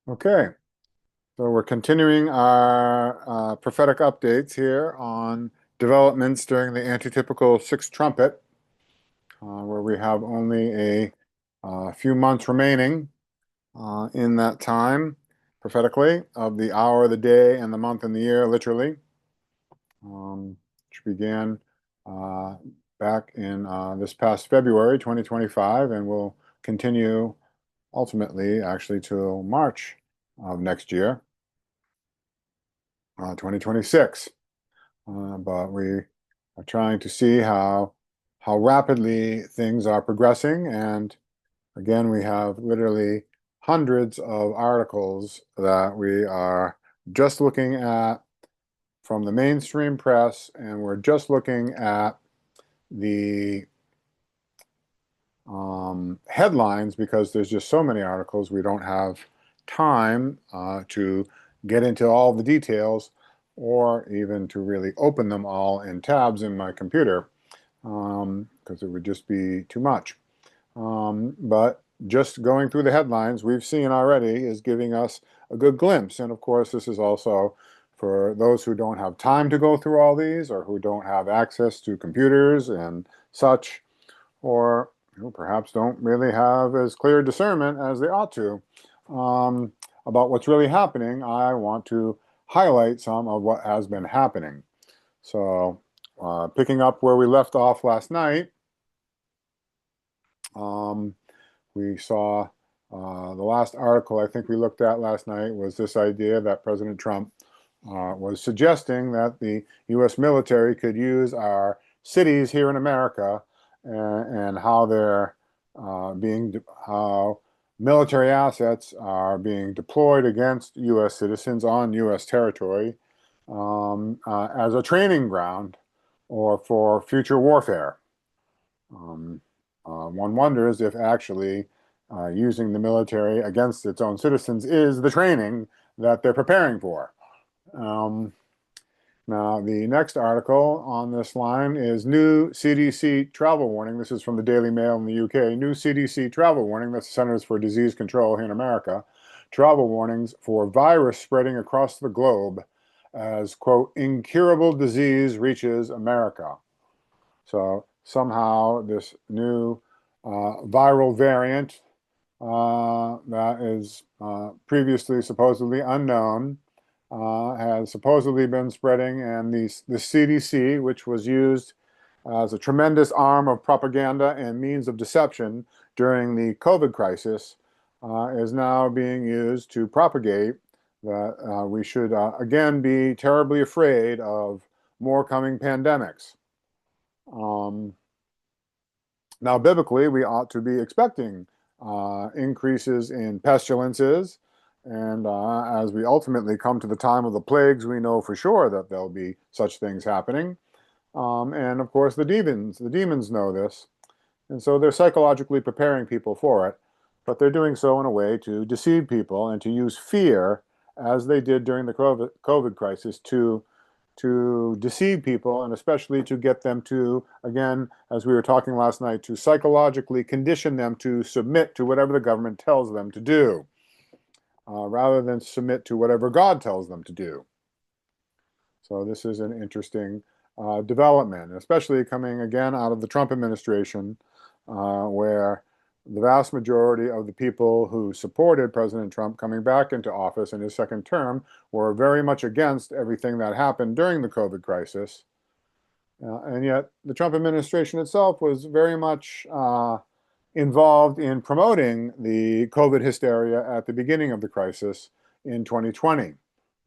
Okay, so we're continuing our prophetic updates here on developments during the antitypical Sixth Trumpet, where we have only a few months remaining in that time, prophetically, of the hour, the day, and the month and the year, literally, which began uh, back in this past February 2025 and will continue ultimately, actually, till March of next year. 2026. But we are trying to see how rapidly things are progressing. And again, we have literally hundreds of articles that we are just looking at from the mainstream press, and we're just looking at the headlines because there's just so many articles. We don't have time to get into all the details or even to really open them all in tabs in my computer because it would just be too much. But just going through the headlines we've seen already is giving us a good glimpse. And of course, this is also for those who don't have time to go through all these or who don't have access to computers and such, or who perhaps don't really have as clear discernment as they ought to about what's really happening. I want to highlight some of what has been happening. So, picking up where we left off last night, um, we saw the last article I think we looked at last night was this idea that President Trump was suggesting that the U.S. military could use our cities here in America and how they're how military assets are being deployed against U.S. citizens on U.S. territory as a training ground or for future warfare. Um, one wonders if actually using the military against its own citizens is the training that they're preparing for. Um, Now, the next article on this line is new CDC travel warning. This is from the Daily Mail in the UK. New CDC travel warning, that's the Centers for Disease Control here in America. Travel warnings for virus spreading across the globe as, quote, incurable disease reaches America. So somehow this new viral variant that is previously supposedly unknown has supposedly been spreading, and the CDC, which was used as a tremendous arm of propaganda and means of deception during the COVID crisis, is now being used to propagate that we should again be terribly afraid of more coming pandemics. Um, Now, biblically, we ought to be expecting increases in pestilences. And as we ultimately come to the time of the plagues, we know for sure that there'll be such things happening. And of course, the demons know this. And so they're psychologically preparing people for it. But they're doing so in a way to deceive people and to use fear, as they did during the COVID crisis, to deceive people and especially to get them to, again, as we were talking last night, to psychologically condition them to submit to whatever the government tells them to do, rather than submit to whatever God tells them to do. So this is an interesting development, especially coming again out of the Trump administration, where the vast majority of the people who supported President Trump coming back into office in his second term were very much against everything that happened during the COVID crisis. And yet the Trump administration itself was very much involved in promoting the COVID hysteria at the beginning of the crisis in 2020,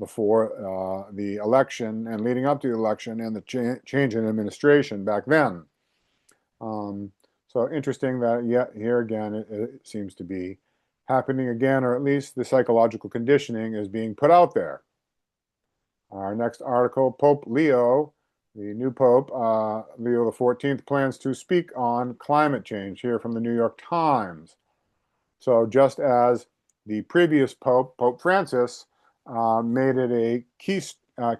before the election and leading up to the election and the change in administration back then. Um, so interesting that yet here again it seems to be happening again, or at least the psychological conditioning is being put out there. Our next article, Pope Leo, the new Pope, Leo the 14th, plans to speak on climate change, here from the New York Times. So just as the previous Pope, Pope Francis, made it a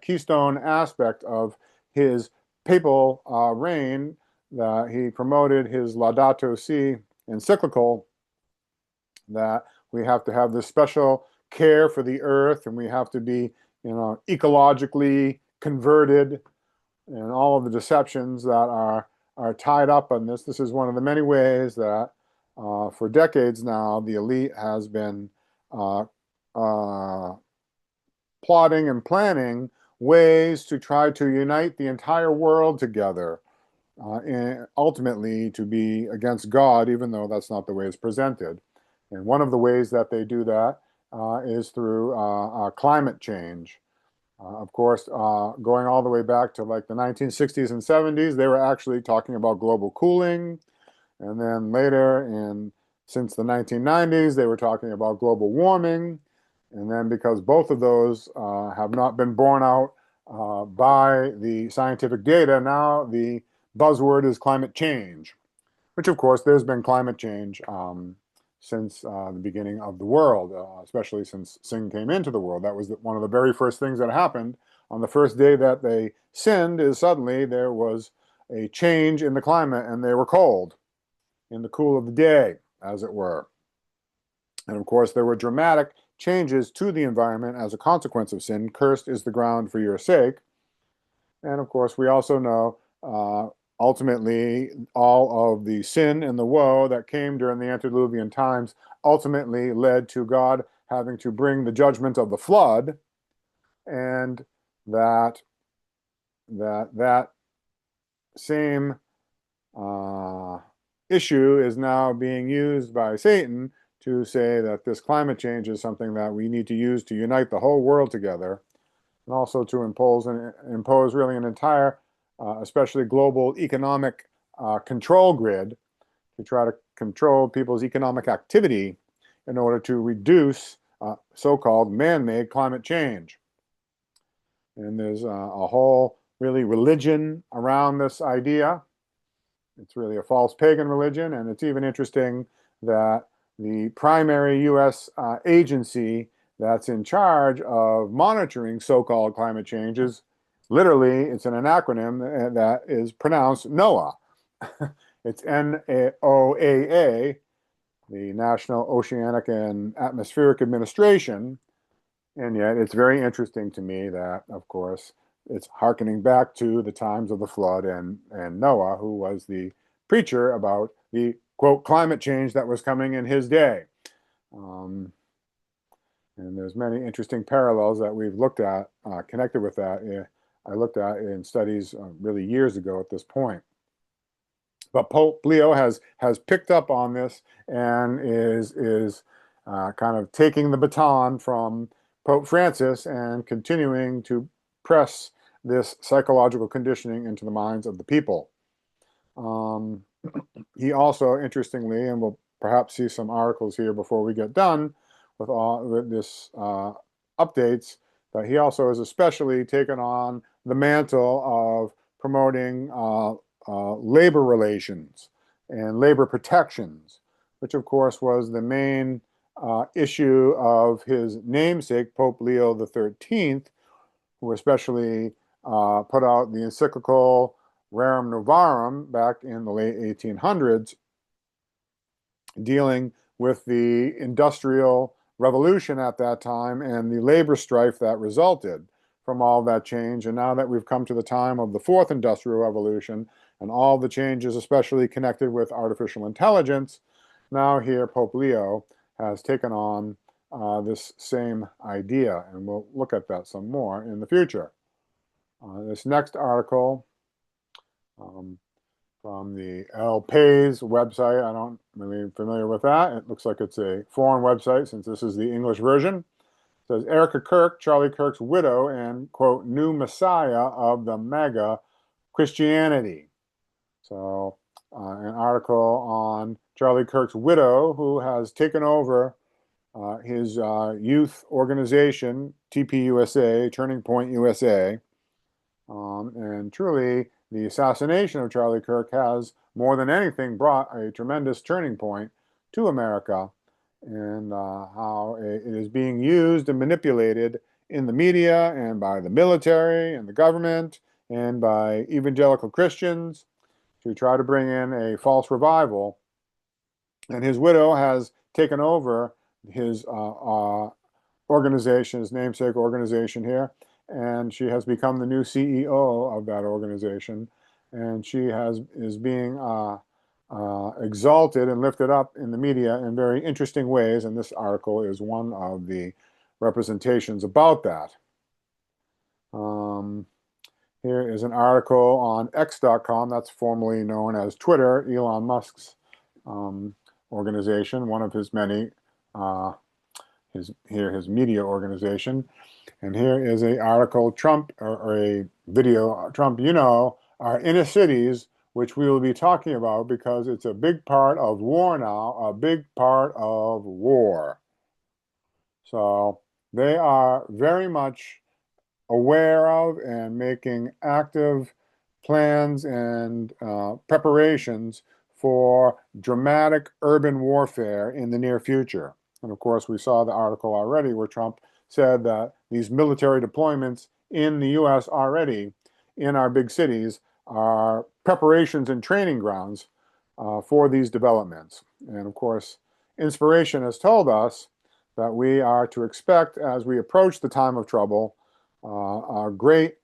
keystone aspect of his papal reign, that he promoted his Laudato Si encyclical, that we have to have this special care for the earth, and we have to be, ecologically converted, and all of the deceptions that are tied up in this. This is one of the many ways that for decades now the elite has been uh, uh, plotting and planning ways to try to unite the entire world together, and ultimately to be against God, even though that's not the way it's presented. And one of the ways that they do that is through climate change. Of course, going all the way back to like the 1960s and 70s, they were actually talking about global cooling. And then later, since the 1990s, they were talking about global warming. And then because both of those have not been borne out by the scientific data, now the buzzword is climate change, which of course there's been climate change since the beginning of the world, especially since sin came into the world. That was one of the very first things that happened on the first day that they sinned, is suddenly there was a change in the climate and they were cold in the cool of the day, as it were. And of course, there were dramatic changes to the environment as a consequence of sin. Cursed is the ground for your sake. And of course, we also know ultimately all of the sin and the woe that came during the antediluvian times ultimately led to God having to bring the judgment of the flood, and that same issue is now being used by Satan to say that this climate change is something that we need to use to unite the whole world together, and also to impose really an entire, especially global economic control grid to try to control people's economic activity in order to reduce so-called man-made climate change. And there's a whole really religion around this idea. It's really a false pagan religion, and it's even interesting that the primary U.S. Agency that's in charge of monitoring so-called climate changes, literally, it's an acronym that is pronounced NOAA. It's NOAA, the National Oceanic and Atmospheric Administration, and yet it's very interesting to me that, of course, it's hearkening back to the times of the flood and Noah, who was the preacher about the, quote, climate change that was coming in his day. And there's many interesting parallels that we've looked at connected with that. I looked at in studies really years ago at this point. But Pope Leo has picked up on this and is kind of taking the baton from Pope Francis and continuing to press this psychological conditioning into the minds of the people. He also, interestingly, and we'll perhaps see some articles here before we get done with all this updates, that he also has especially taken on the mantle of promoting labor relations and labor protections, which of course was the main issue of his namesake, Pope Leo XIII, who especially put out the encyclical Rerum Novarum back in the late 1800s, dealing with the Industrial Revolution at that time and the labor strife that resulted from all that change. And now that we've come to the time of the Fourth Industrial Revolution and all the changes, especially connected with artificial intelligence, now here Pope Leo has taken on this same idea, and we'll look at that some more in the future. This next article from the apace website, I don't really familiar with that. It looks like it's a foreign website since this is the English version. It says Erica Kirk, Charlie Kirk's widow and, quote, new messiah of the MAGA Christianity. So an article on Charlie Kirk's widow, who has taken over his youth organization, TPUSA, Turning Point USA. And truly, the assassination of Charlie Kirk has, more than anything, brought a tremendous turning point to America, and how it is being used and manipulated in the media and by the military and the government and by evangelical Christians to try to bring in a false revival. And his widow has taken over his organization, his namesake organization here, and she has become the new CEO of that organization, and she is being exalted and lifted up in the media in very interesting ways, and this article is one of the representations about that. Here is an article on X.com, that's formerly known as Twitter, Elon Musk's organization, one of his many, his media organization. And here is an article, Trump, or a video, Trump, our inner cities, which we will be talking about because it's a big part of war now, a big part of war. So they are very much aware of and making active plans and preparations for dramatic urban warfare in the near future. And of course, we saw the article already where Trump said that these military deployments in the U.S. already in our big cities are preparations and training grounds for these developments. And of course, inspiration has told us that we are to expect as we approach the time of trouble, great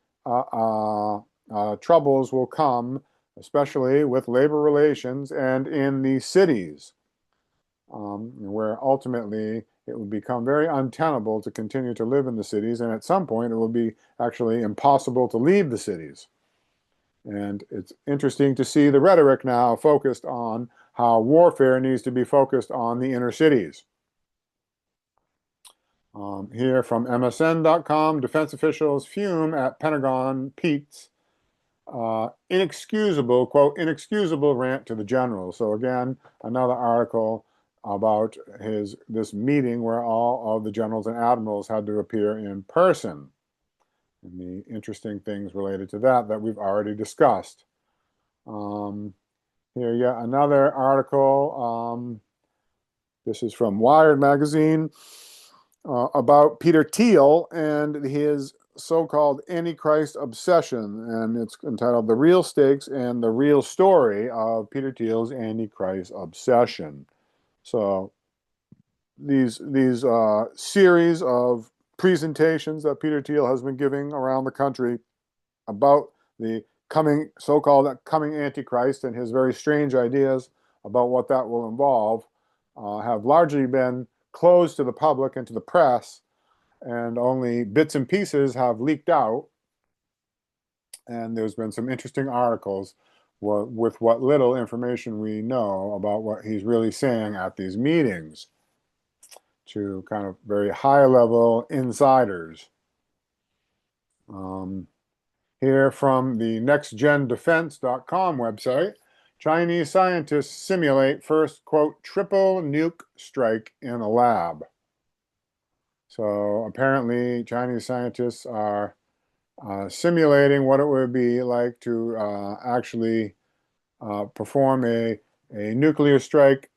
troubles will come, especially with labor relations and in the cities, where ultimately it will become very untenable to continue to live in the cities, and at some point it will be actually impossible to leave the cities. And it's interesting to see the rhetoric now focused on how warfare needs to be focused on the inner cities. Here from MSN.com, defense officials fume at Pentagon Pete's inexcusable, quote, inexcusable rant to the generals. So again, another article about this meeting where all of the generals and admirals had to appear in person. And the interesting things related to that we've already discussed. Here, yet another article. This is from Wired magazine. About Peter Thiel and his so-called Antichrist obsession, and it's entitled "The Real Stakes and the Real Story of Peter Thiel's Antichrist Obsession." So these series of presentations that Peter Thiel has been giving around the country about the so-called coming Antichrist and his very strange ideas about what that will involve have largely been closed to the public and to the press, and only bits and pieces have leaked out. And there's been some interesting articles with what little information we know about what he's really saying at these meetings to kind of very high-level insiders. Here from the nextgendefense.com website, Chinese scientists simulate first, quote, triple nuke strike in a lab. So apparently Chinese scientists are simulating what it would be like to actually perform a nuclear strike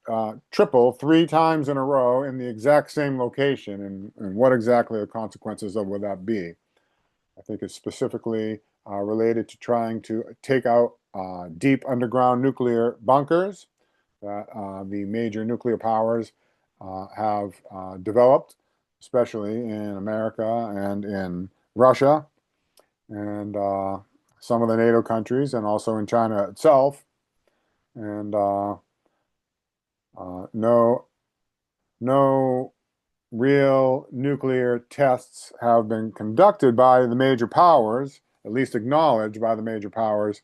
triple 3 times in a row in the exact same location, and what exactly the consequences of would that be. I think it's specifically related to trying to take out deep underground nuclear bunkers that the major nuclear powers have developed, especially in America and in Russia and some of the NATO countries, and also in China itself. And no real nuclear tests have been conducted by the major powers, at least acknowledged by the major powers,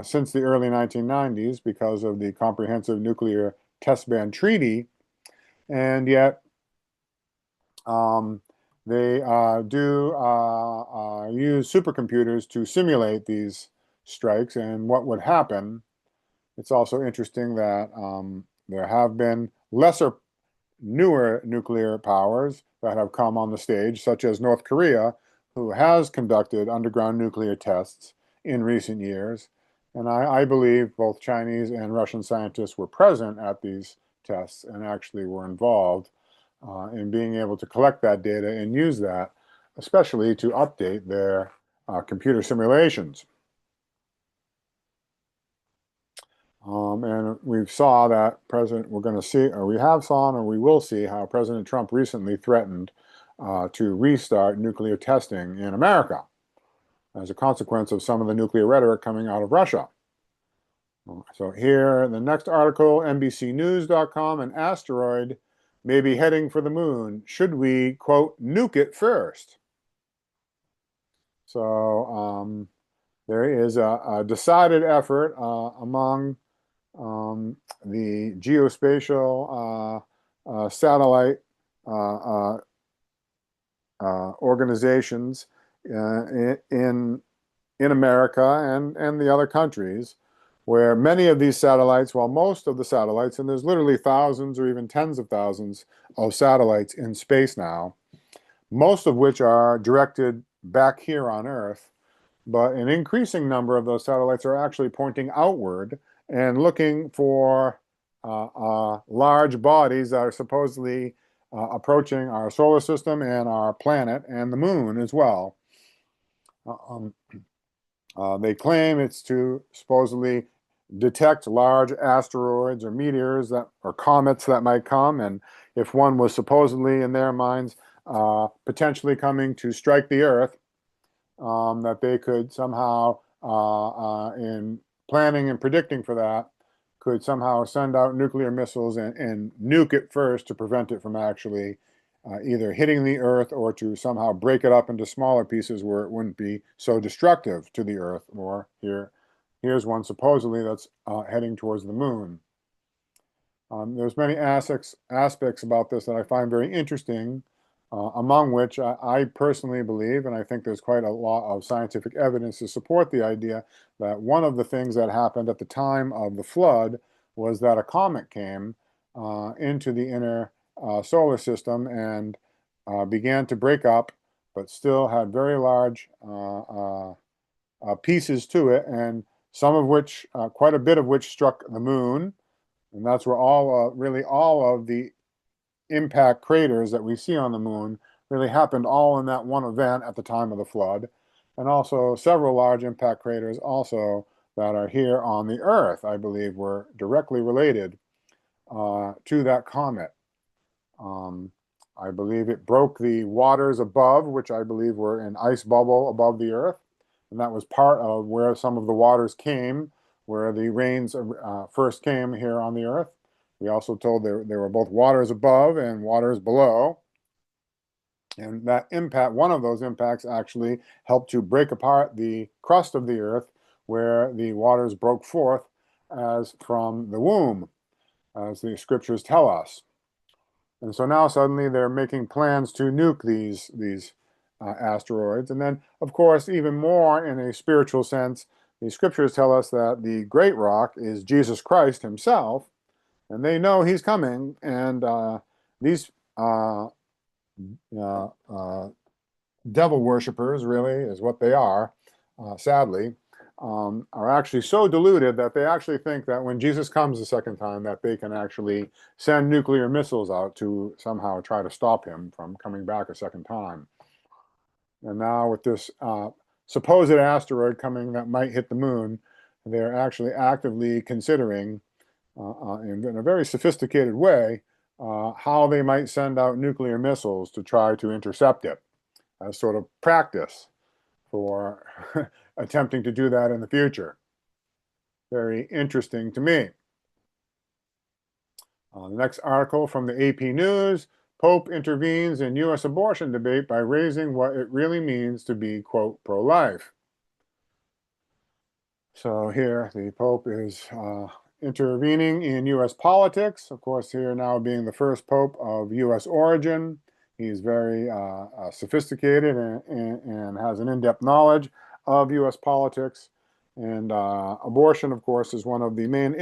since the early 1990s because of the Comprehensive Nuclear Test Ban Treaty. And yet they do use supercomputers to simulate these strikes and what would happen. It's also interesting that there have been newer nuclear powers that have come on the stage, such as North Korea, who has conducted underground nuclear tests in recent years. And I believe both Chinese and Russian scientists were present at these tests and actually were involved in being able to collect that data and use that, especially to update their computer simulations. And we saw that we have seen, or we will see how President Trump recently threatened to restart nuclear testing in America as a consequence of some of the nuclear rhetoric coming out of Russia. So here, the next article, NBCnews.com, an asteroid may be heading for the moon. Should we, quote, nuke it first? So there is a decided effort among the geospatial satellite organizations in America and the other countries, where many of these satellites, well, most of the satellites, and there's literally thousands or even tens of thousands of satellites in space now, most of which are directed back here on Earth, but an increasing number of those satellites are actually pointing outward and looking for large bodies that are supposedly approaching our solar system and our planet and the moon as well. They claim it's to supposedly detect large asteroids or meteors that or comets that might come, and if one was supposedly in their minds potentially coming to strike the Earth, that they could somehow, in planning and predicting for that, could somehow send out nuclear missiles and nuke it first to prevent it from actually either hitting the Earth or to somehow break it up into smaller pieces where it wouldn't be so destructive to the Earth. Or here's one supposedly that's heading towards the moon. There's many aspects about this that I find very interesting, among which I personally believe, and I think there's quite a lot of scientific evidence to support the idea, that one of the things that happened at the time of the flood was that a comet came into the inner solar system and began to break up, but still had very large pieces to it, and some of which, quite a bit of which struck the moon, and that's where really all of the impact craters that we see on the moon really happened all in that one event at the time of the flood, and also several large impact craters also that are here on the Earth, I believe, were directly related to that comet. I believe it broke the waters above, which I believe were an ice bubble above the Earth, and that was part of where some of the waters came, where the rains first came here on the Earth. We also told there were both waters above and waters below. And that impact, one of those impacts actually helped to break apart the crust of the Earth, where the waters broke forth as from the womb, as the scriptures tell us. And so now suddenly they're making plans to nuke these asteroids. And then, of course, even more in a spiritual sense, the scriptures tell us that the great rock is Jesus Christ himself, and they know he's coming. And these devil worshippers, really, is what they are, sadly, are actually so deluded that they actually think that when Jesus comes the second time, that they can actually send nuclear missiles out to somehow try to stop him from coming back a second time. And now with this supposed asteroid coming that might hit the moon, they're actually actively considering, in a very sophisticated way, how they might send out nuclear missiles to try to intercept it as sort of practice for attempting to do that in the future. Very interesting to me. The next article from the AP News, Pope intervenes in U.S. abortion debate by raising what it really means to be, quote, pro-life. So here the Pope is intervening in U.S. politics, of course, here now being the first Pope of U.S. origin. He's very sophisticated and has an in-depth knowledge of U.S. politics. And abortion, of course, is one of the main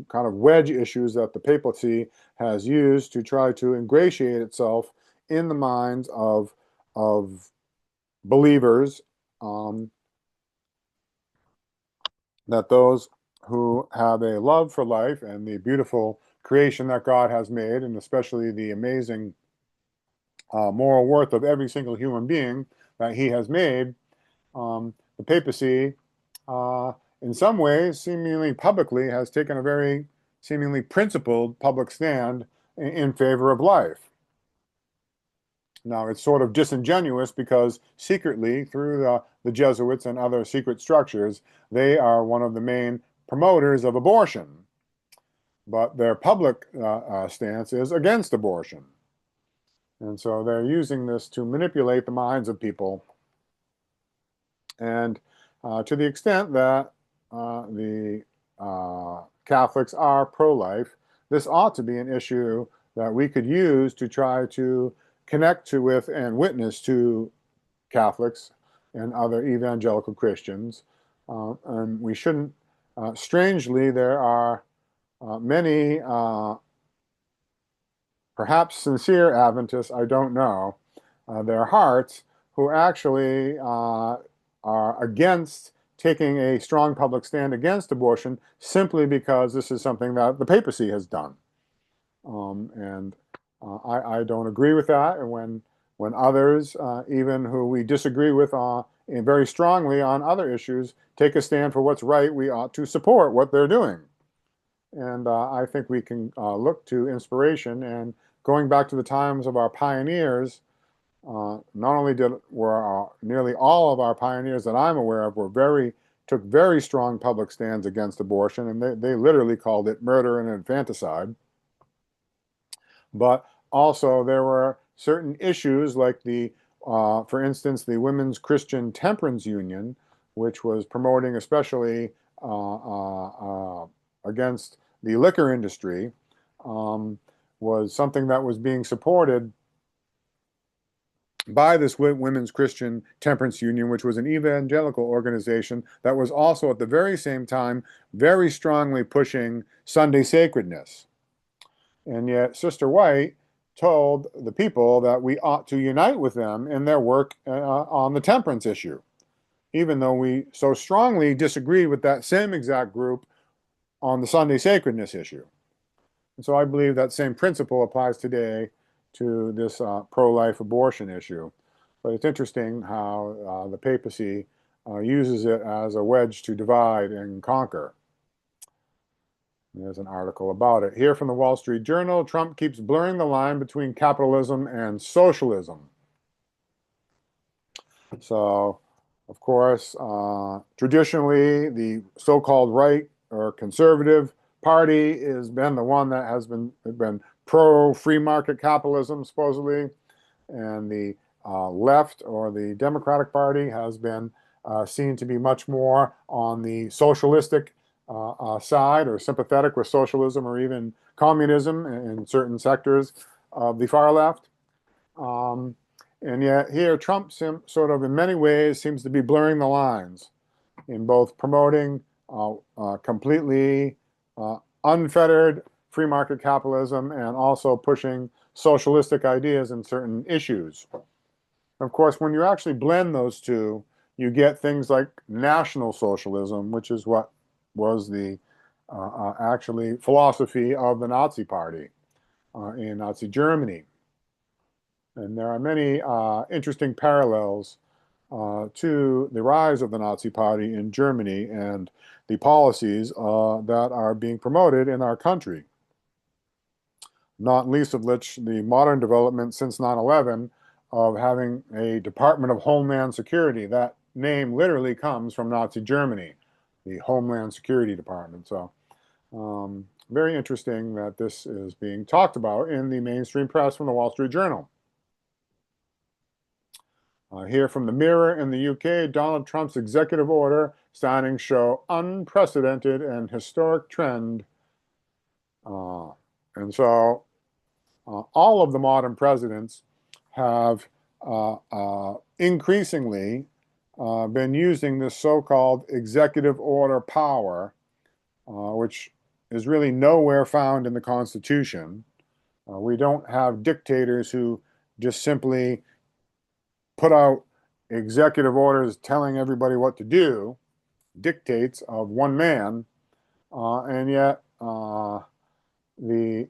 kind of wedge issues that the papacy has used to try to ingratiate itself in the minds of believers, that those who have a love for life and the beautiful creation that God has made, and especially the amazing moral worth of every single human being that he has made, the papacy, in some ways, seemingly publicly, has taken a very seemingly principled public stand in favor of life. Now, it's sort of disingenuous because secretly, through the Jesuits and other secret structures, they are one of the main promoters of abortion. But their public stance is against abortion. And so they're using this to manipulate the minds of people. And to the extent that the Catholics are pro-life, this ought to be an issue that we could use to try to connect to with and witness to Catholics and other evangelical Christians. And we shouldn't, strangely, there are many perhaps sincere Adventists, I don't know, their hearts, who actually are against taking a strong public stand against abortion simply because this is something that the papacy has done. And I don't agree with that. And when others, even who we disagree with very strongly on other issues, take a stand for what's right, we ought to support what they're doing. And I think we can look to inspiration. And going back to the times of our pioneers, not only were nearly all of our pioneers that I'm aware of took very strong public stands against abortion, and they literally called it murder and infanticide. But also there were certain issues like for instance, the Women's Christian Temperance Union, which was promoting especially against the liquor industry, was something that was being supported by this Women's Christian Temperance Union, which was an evangelical organization that was also at the very same time very strongly pushing Sunday sacredness. And yet Sister White told the people that we ought to unite with them in their work on the temperance issue, even though we so strongly disagreed with that same exact group on the Sunday sacredness issue. And so I believe that same principle applies today to this pro-life abortion issue. But it's interesting how the papacy uses it as a wedge to divide and conquer. There's an article about it. Here from the Wall Street Journal, Trump keeps blurring the line between capitalism and socialism. So, of course, traditionally, the so-called right or conservative party has been the one that has been pro-free market capitalism, supposedly, and the left or the Democratic Party has been seen to be much more on the socialistic side, or sympathetic with socialism or even communism in certain sectors of the far left. And yet here Trump sort of in many ways seems to be blurring the lines in both promoting completely unfettered free market capitalism and also pushing socialistic ideas in certain issues. Of course, when you actually blend those two, you get things like National Socialism, which is what was the actually philosophy of the Nazi Party in Nazi Germany. And there are many interesting parallels to the rise of the Nazi Party in Germany and the policies that are being promoted in our country. Not least of which the modern development since 9/11 of having a Department of Homeland Security. That name literally comes from Nazi Germany, the Homeland Security Department. So very interesting that this is being talked about in the mainstream press from the Wall Street Journal. Here from the Mirror in the UK, Donald Trump's executive order signings show unprecedented and historic trend. And so all of the modern presidents have increasingly been using this so-called executive order power, which is really nowhere found in the Constitution. We don't have dictators who just simply put out executive orders telling everybody what to do, dictates of one man, and yet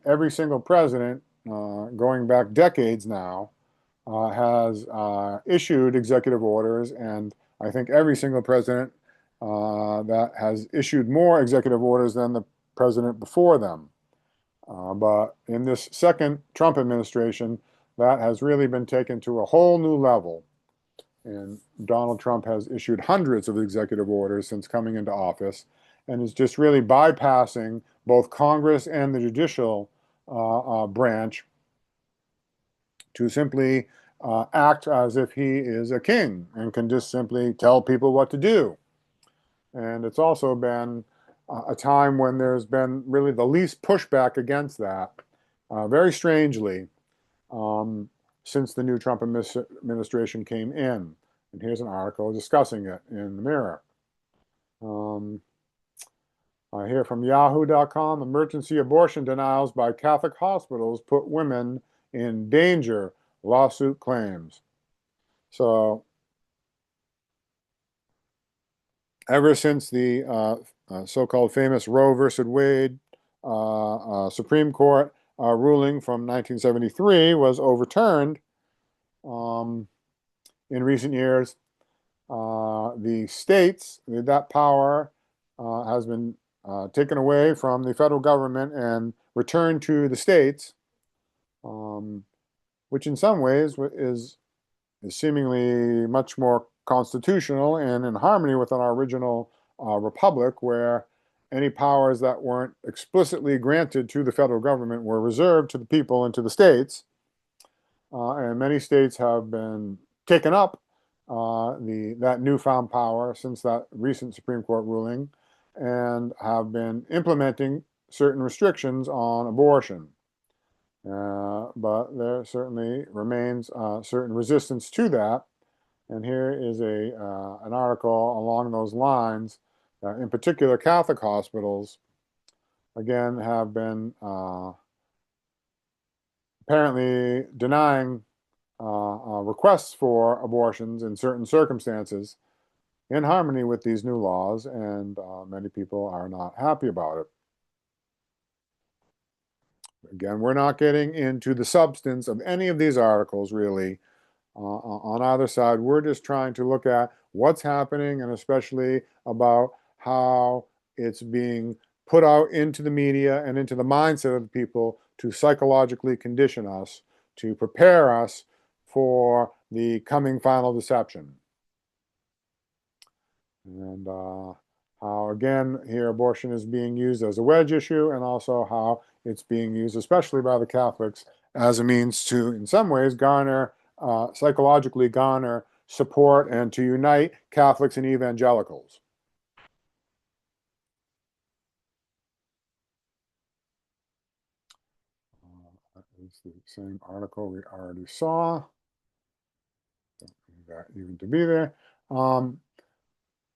every single president, going back decades now, has issued executive orders, and I think every single president that has issued more executive orders than the president before them. But in this second Trump administration, that has really been taken to a whole new level. And Donald Trump has issued hundreds of executive orders since coming into office and is just really bypassing both Congress and the judicial branch to simply act as if he is a king and can just simply tell people what to do. And it's also been a time when there's been really the least pushback against that, very strangely, um, since the new Trump administration came in. And here's an article discussing it in the Mirror. I hear from yahoo.com, emergency abortion denials by Catholic hospitals put women in danger, lawsuit claims. So ever since the so-called famous Roe versus Wade Supreme Court ruling from 1973 was overturned in recent years, the states, that power has been taken away from the federal government and returned to the states, which in some ways is seemingly much more constitutional and in harmony with our original republic, where any powers that weren't explicitly granted to the federal government were reserved to the people and to the states. And many states have been taken up that newfound power since that recent Supreme Court ruling and have been implementing certain restrictions on abortion. But there certainly remains certain resistance to that. And here is an article along those lines. In particular, Catholic hospitals, again, have been apparently denying requests for abortions in certain circumstances in harmony with these new laws, and many people are not happy about it. Again, we're not getting into the substance of any of these articles, really. On either side, we're just trying to look at what's happening and especially about how it's being put out into the media and into the mindset of the people to psychologically condition us, to prepare us for the coming final deception. And how, again, here abortion is being used as a wedge issue, and also how it's being used, especially by the Catholics, as a means to, in some ways, psychologically garner support and to unite Catholics and evangelicals. That is the same article we already saw. Don't need that even to be there.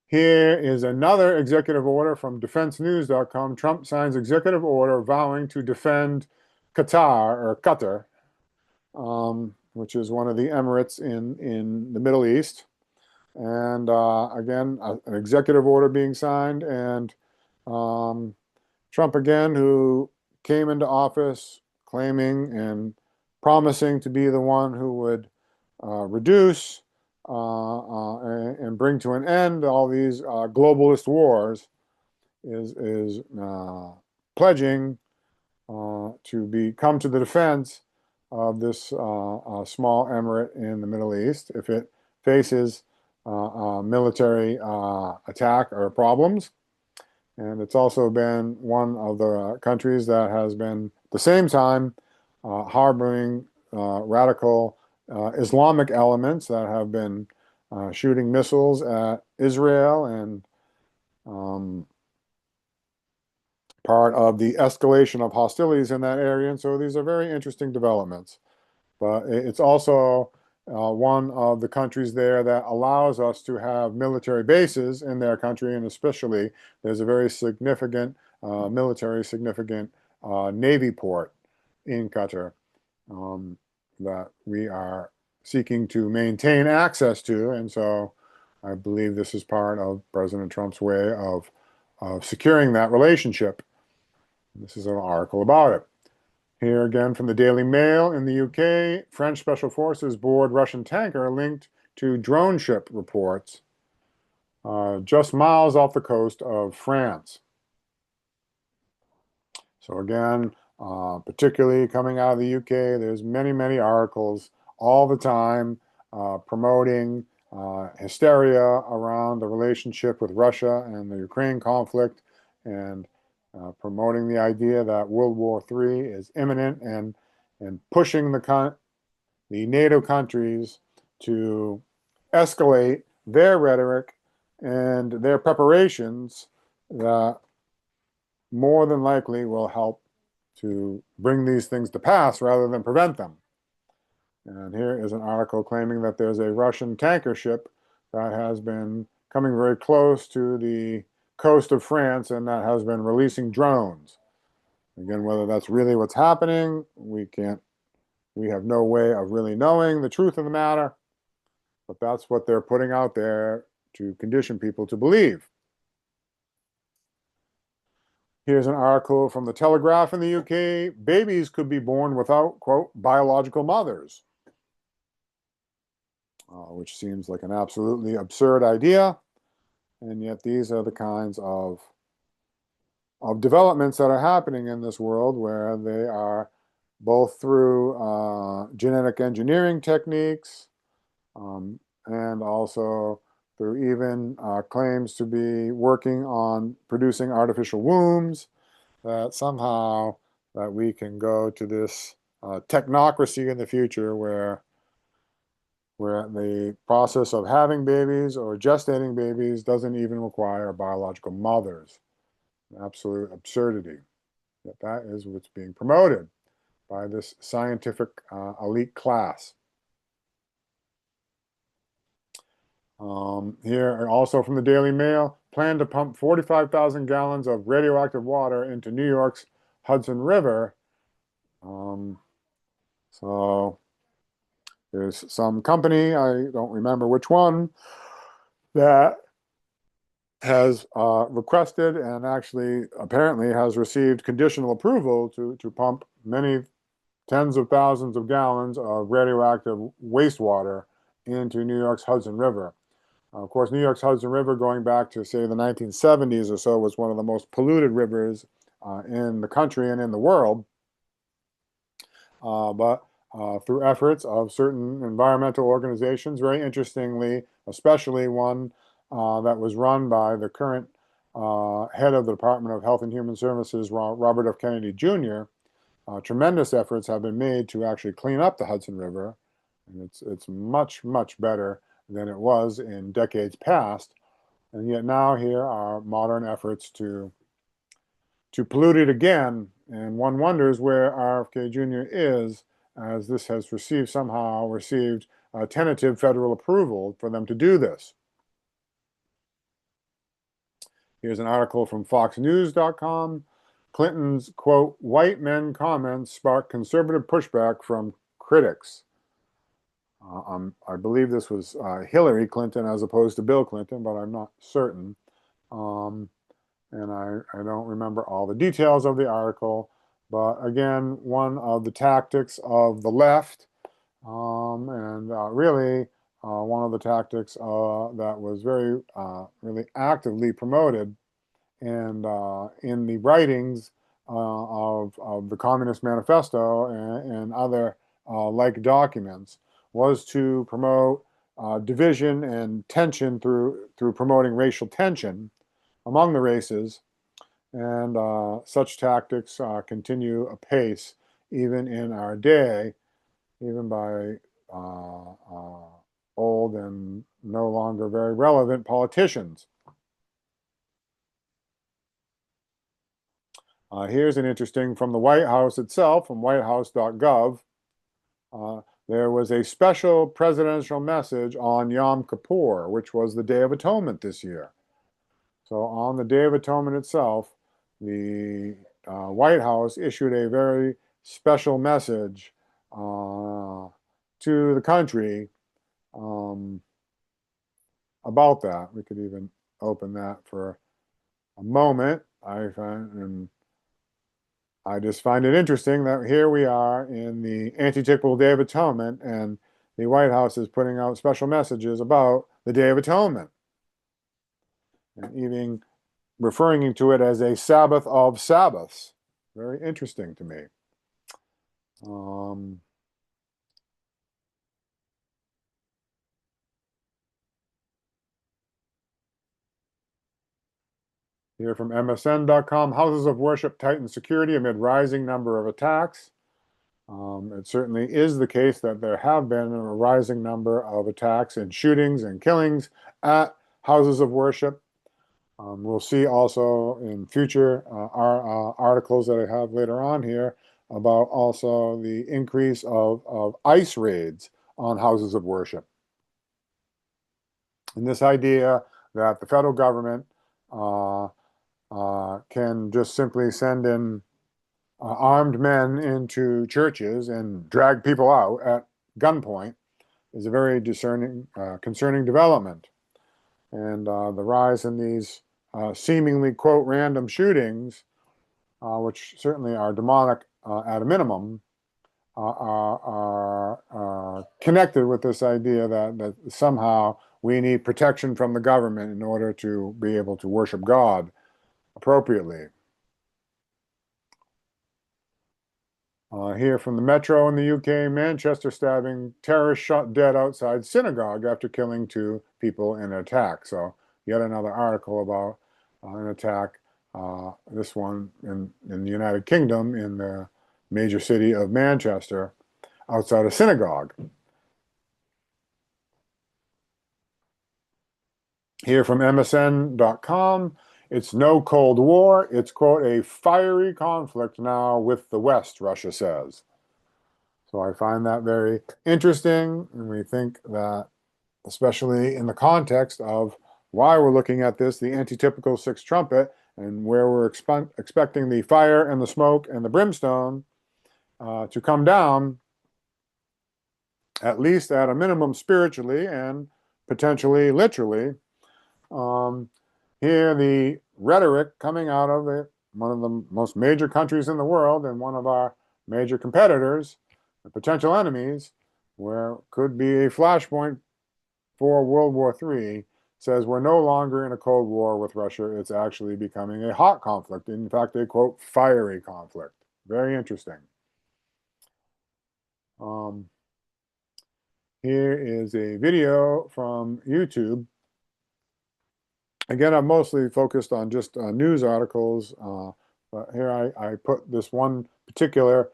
Here is another executive order from defensenews.com. Trump signs executive order vowing to defend Qatar, which is one of the emirates in the Middle East. And again, an executive order being signed. And Trump, again, who came into office claiming and promising to be the one who would reduce and bring to an end all these globalist wars, is pledging to come to the defense of this small emirate in the Middle East if it faces military attack or problems. And it's also been one of the countries that has been, at the same time, harboring radical Islamic elements that have been shooting missiles at Israel and part of the escalation of hostilities in that area. And so these are very interesting developments. But it's also one of the countries there that allows us to have military bases in their country, and especially there's a very significant significant Navy port in Qatar that we are seeking to maintain access to. And so I believe this is part of President Trump's way of securing that relationship. This is an article about it. Here again from the Daily Mail in the UK, French Special Forces board Russian tanker linked to drone ship reports just miles off the coast of France. So again, particularly coming out of the UK. There's many articles all the time promoting hysteria around the relationship with Russia and the Ukraine conflict, and promoting the idea that World War III is imminent, and pushing the NATO countries to escalate their rhetoric and their preparations that more than likely will help to bring these things to pass rather than prevent them. And here is an article claiming that there's a Russian tanker ship that has been coming very close to the coast of France and that has been releasing drones. Again, whether that's really what's happening, we have no way of really knowing the truth of the matter, but that's what they're putting out there to condition people to believe. Here's an article from the Telegraph in the UK. Babies could be born without, quote, biological mothers, which seems like an absolutely absurd idea. And yet these are the kinds of developments that are happening in this world, where they are both through genetic engineering techniques and also through even claims to be working on producing artificial wombs, that somehow that we can go to this technocracy in the future where the process of having babies or gestating babies doesn't even require biological mothers. Absolute absurdity. Yet that is what's being promoted by this scientific elite class. Here, also from the Daily Mail, plan to pump 45,000 gallons of radioactive water into New York's Hudson River. So there's some company, I don't remember which one, that has requested and actually apparently has received conditional approval to pump many tens of thousands of gallons of radioactive wastewater into New York's Hudson River. Of course, New York's Hudson River, going back to, say, the 1970s or so, was one of the most polluted rivers in the country and in the world. But through efforts of certain environmental organizations, very interestingly, especially one that was run by the current head of the Department of Health and Human Services, Robert F. Kennedy Jr., tremendous efforts have been made to actually clean up the Hudson River. And it's much better than it was in decades past. And yet now here are modern efforts to pollute it again. And one wonders where RFK Jr. is, as this has somehow received tentative federal approval for them to do this. Here's an article from foxnews.com. Clinton's, quote, white men comments sparked conservative pushback from critics. I believe this was Hillary Clinton as opposed to Bill Clinton, but I'm not certain. And I don't remember all the details of the article. But again, one of the tactics of the left, and really one of the tactics that was very really actively promoted and in the writings of the Communist Manifesto and other like documents, was to promote division and tension through promoting racial tension among the races. And such tactics continue apace even in our day, even by old and no longer very relevant politicians. Here's an interesting from the White House itself, from whitehouse.gov. There was a special presidential message on Yom Kippur, which was the Day of Atonement this year. So on the Day of Atonement itself, the White House issued a very special message to the country about that. We could even open that for a moment. I just find it interesting that here we are in the anti-typical Day of Atonement, and the White House is putting out special messages about the Day of Atonement, and even referring to it as a Sabbath of Sabbaths. Very interesting to me. Um, Here from MSN.com, houses of worship tighten security amid rising number of attacks. It certainly is the case that there have been a rising number of attacks and shootings and killings at houses of worship. We'll see also in future articles that I have later on here about also the increase of ICE raids on houses of worship. And this idea that the federal government uh, can just simply send in armed men into churches and drag people out at gunpoint is a very concerning development. And the rise in these seemingly, quote, random shootings, which certainly are demonic at a minimum, are connected with this idea that somehow we need protection from the government in order to be able to worship God appropriately. Here from the Metro in the UK, Manchester stabbing, terrorist shot dead outside synagogue after killing 2 people in an attack. So yet another article about an attack, this one in the United Kingdom in the major city of Manchester outside a synagogue. Here from MSN.com, it's no Cold War. It's, quote, a fiery conflict now with the West, Russia says. So I find that very interesting, and we think that, especially in the context of why we're looking at this, the antitypical sixth trumpet, and where we're expecting the fire and the smoke and the brimstone to come down, at least at a minimum spiritually and potentially literally. Um, Here, the rhetoric coming out of one of the most major countries in the world and one of our major competitors, the potential enemies, where could be a flashpoint for World War III, says we're no longer in a Cold War with Russia. It's actually becoming a hot conflict. In fact, a, quote, fiery conflict. Very interesting. Um, Here is a video from YouTube. Again, I'm mostly focused on just news articles, but here I put this one particular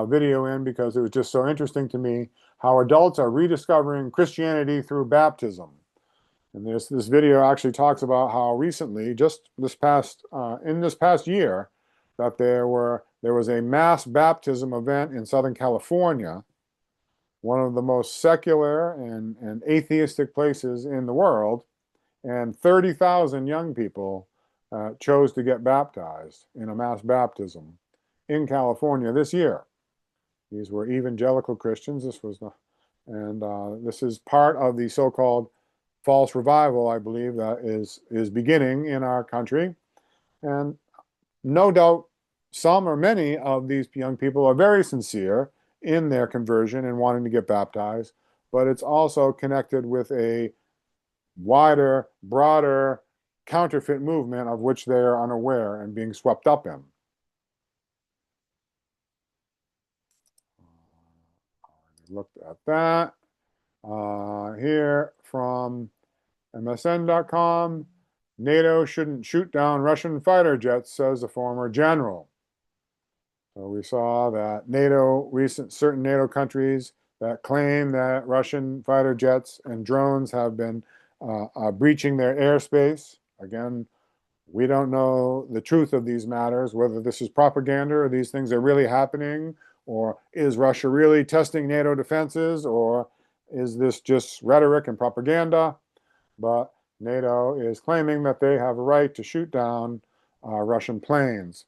video in because it was just so interesting to me how adults are rediscovering Christianity through baptism. And this video actually talks about how recently, just this past in this past year, that there was a mass baptism event in Southern California, one of the most secular and atheistic places in the world, and 30,000 young people chose to get baptized in a mass baptism in California this year. These were evangelical Christians. This is part of the so-called false revival, I believe, that is beginning in our country. And no doubt some or many of these young people are very sincere in their conversion and wanting to get baptized, but it's also connected with a wider, broader counterfeit movement of which they are unaware and being swept up in. Looked at that. Here from MSN.com, NATO shouldn't shoot down Russian fighter jets, says a former general. So we saw that certain NATO countries that claim that Russian fighter jets and drones have been breaching their airspace. Again, we don't know the truth of these matters, whether this is propaganda or these things are really happening, or is Russia really testing NATO defenses, or is this just rhetoric and propaganda? But NATO is claiming that they have a right to shoot down Russian planes,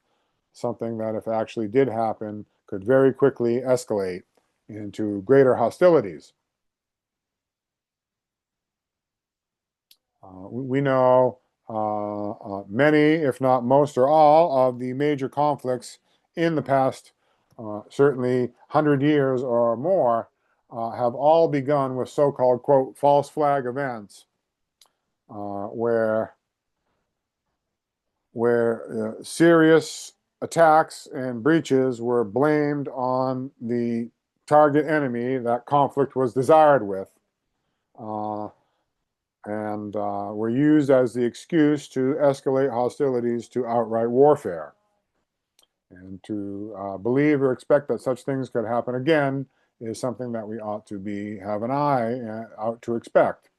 something that, if actually did happen, could very quickly escalate into greater hostilities. We know many, if not most or all, of the major conflicts in the past, certainly 100 years or more, have all begun with so-called, quote, false flag events, where serious attacks and breaches were blamed on the target enemy that conflict was desired with, uh, and were used as the excuse to escalate hostilities to outright warfare. And to believe or expect that such things could happen again is something that we ought to have an eye out to expect.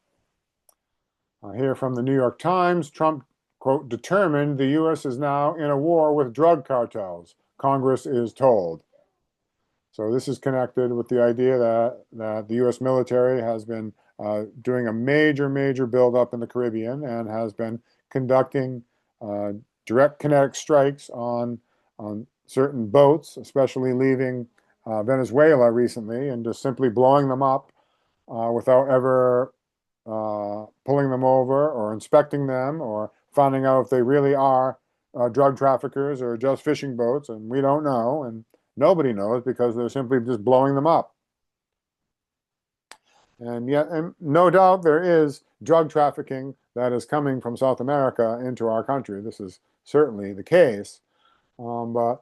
Here from the New York Times, Trump, quote, determined the U.S. is now in a war with drug cartels, Congress is told. So this is connected with the idea that the U.S. military has been doing a major buildup in the Caribbean and has been conducting direct kinetic strikes on certain boats, especially leaving Venezuela recently, and just simply blowing them up without ever pulling them over or inspecting them or finding out if they really are drug traffickers or just fishing boats. And we don't know, and nobody knows because they're simply just blowing them up. And yet, and no doubt there is drug trafficking that is coming from South America into our country. This is certainly the case. But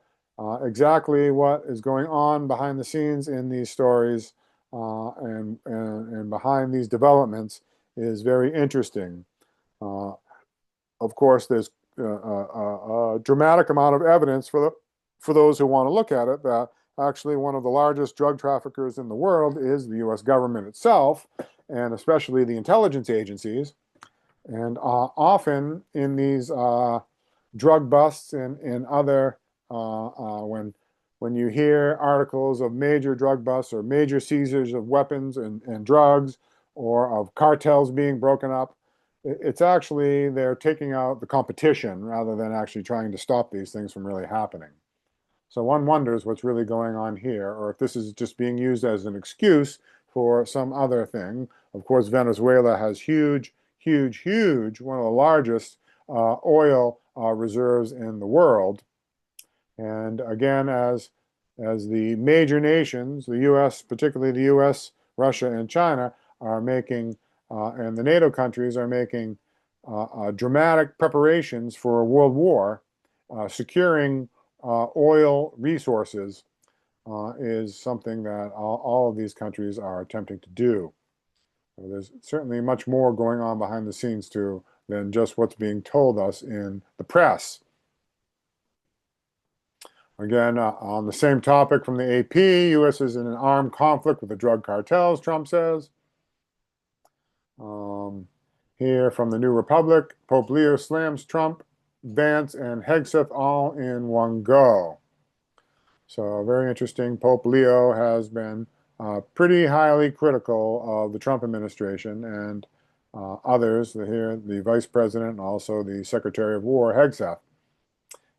exactly what is going on behind the scenes in these stories and behind these developments is very interesting. Of course, there's a dramatic amount of evidence for those who want to look at it that actually one of the largest drug traffickers in the world is the U.S. government itself, and especially the intelligence agencies. And often in these drug busts and other when you hear articles of major drug busts or major seizures of weapons and drugs or of cartels being broken up, it's actually they're taking out the competition rather than actually trying to stop these things from really happening. So one wonders what's really going on here, or if this is just being used as an excuse for some other thing. Of course, Venezuela has huge, one of the largest oil reserves in the world. And again, as the major nations, the U.S., particularly the U.S., Russia, and China, are making, and the NATO countries are making dramatic preparations for a world war, securing oil resources is something that all of these countries are attempting to do. So there's certainly much more going on behind the scenes too than just what's being told us in the press. Again, on the same topic from the AP, U.S. is in an armed conflict with the drug cartels, Trump says. Here from the New Republic, Pope Leo slams Trump, Vance, and Hegseth all in one go. So very interesting. Pope Leo has been pretty highly critical of the Trump administration and others, here the Vice President and also the Secretary of War, Hegseth.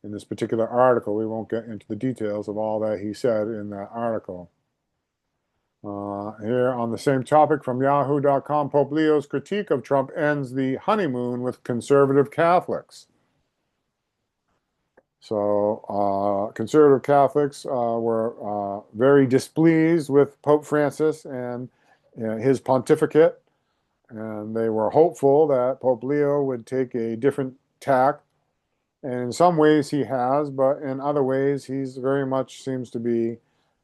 In this particular article, we won't get into the details of all that he said in that article. Here on the same topic from yahoo.com, Pope Leo's critique of Trump ends the honeymoon with conservative Catholics. So conservative Catholics were very displeased with Pope Francis and his pontificate, and they were hopeful that Pope Leo would take a different tack. And in some ways he has, but in other ways he's very much seems to be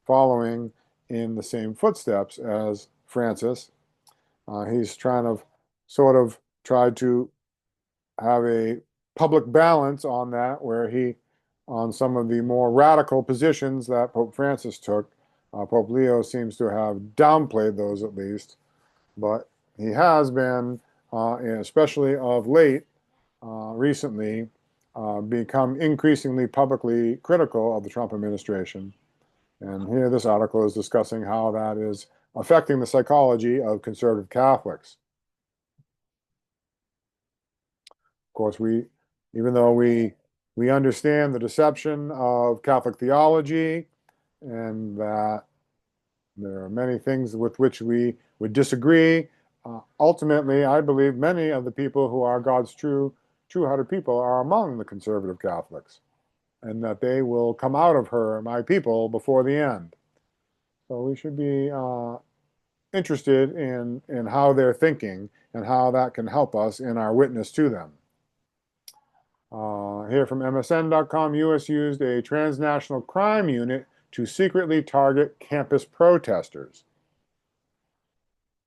following in the same footsteps as Francis. He's trying to sort of tried to have a public balance on that, where he, on some of the more radical positions that Pope Francis took, Pope Leo seems to have downplayed those at least, but he has been, especially of late, recently, become increasingly publicly critical of the Trump administration. And here this article is discussing how that is affecting the psychology of conservative Catholics. Of course, even though we understand the deception of Catholic theology and that there are many things with which we would disagree, ultimately, I believe many of the people who are God's true-hearted people are among the conservative Catholics, and that they will come out of her, my people, before the end. So we should be interested in how they're thinking and how that can help us in our witness to them. Here from MSN.com, U.S. used a transnational crime unit to secretly target campus protesters.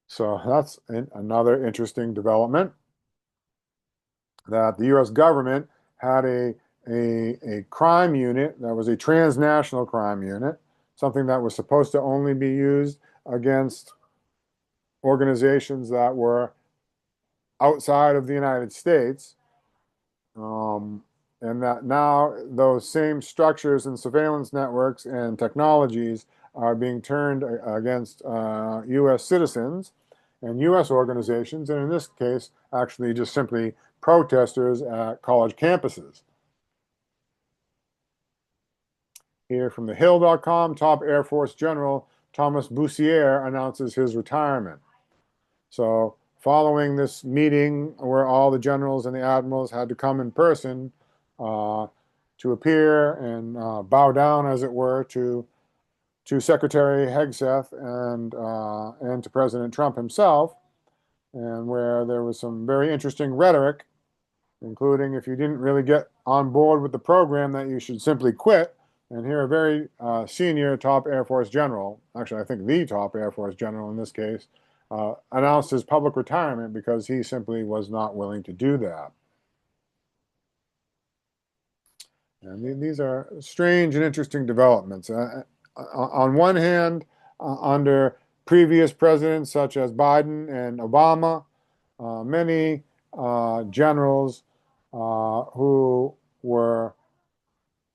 So that's another interesting development, that the U.S. government had a crime unit that was a transnational crime unit, something that was supposed to only be used against organizations that were outside of the United States. And that now those same structures and surveillance networks and technologies are being turned against U.S. citizens and U.S. organizations, and in this case, actually just simply protesters at college campuses. Here from thehill.com, top Air Force General Thomas Bussiere announces his retirement. So following this meeting where all the generals and the admirals had to come in person to appear and bow down, as it were, to Secretary Hegseth and to President Trump himself, and where there was some very interesting rhetoric, including if you didn't really get on board with the program, that you should simply quit. And here, a very senior top Air Force general, actually, I think the top Air Force general in this case, announced his public retirement because he simply was not willing to do that. And these are strange and interesting developments. On one hand, under previous presidents such as Biden and Obama, many generals who were,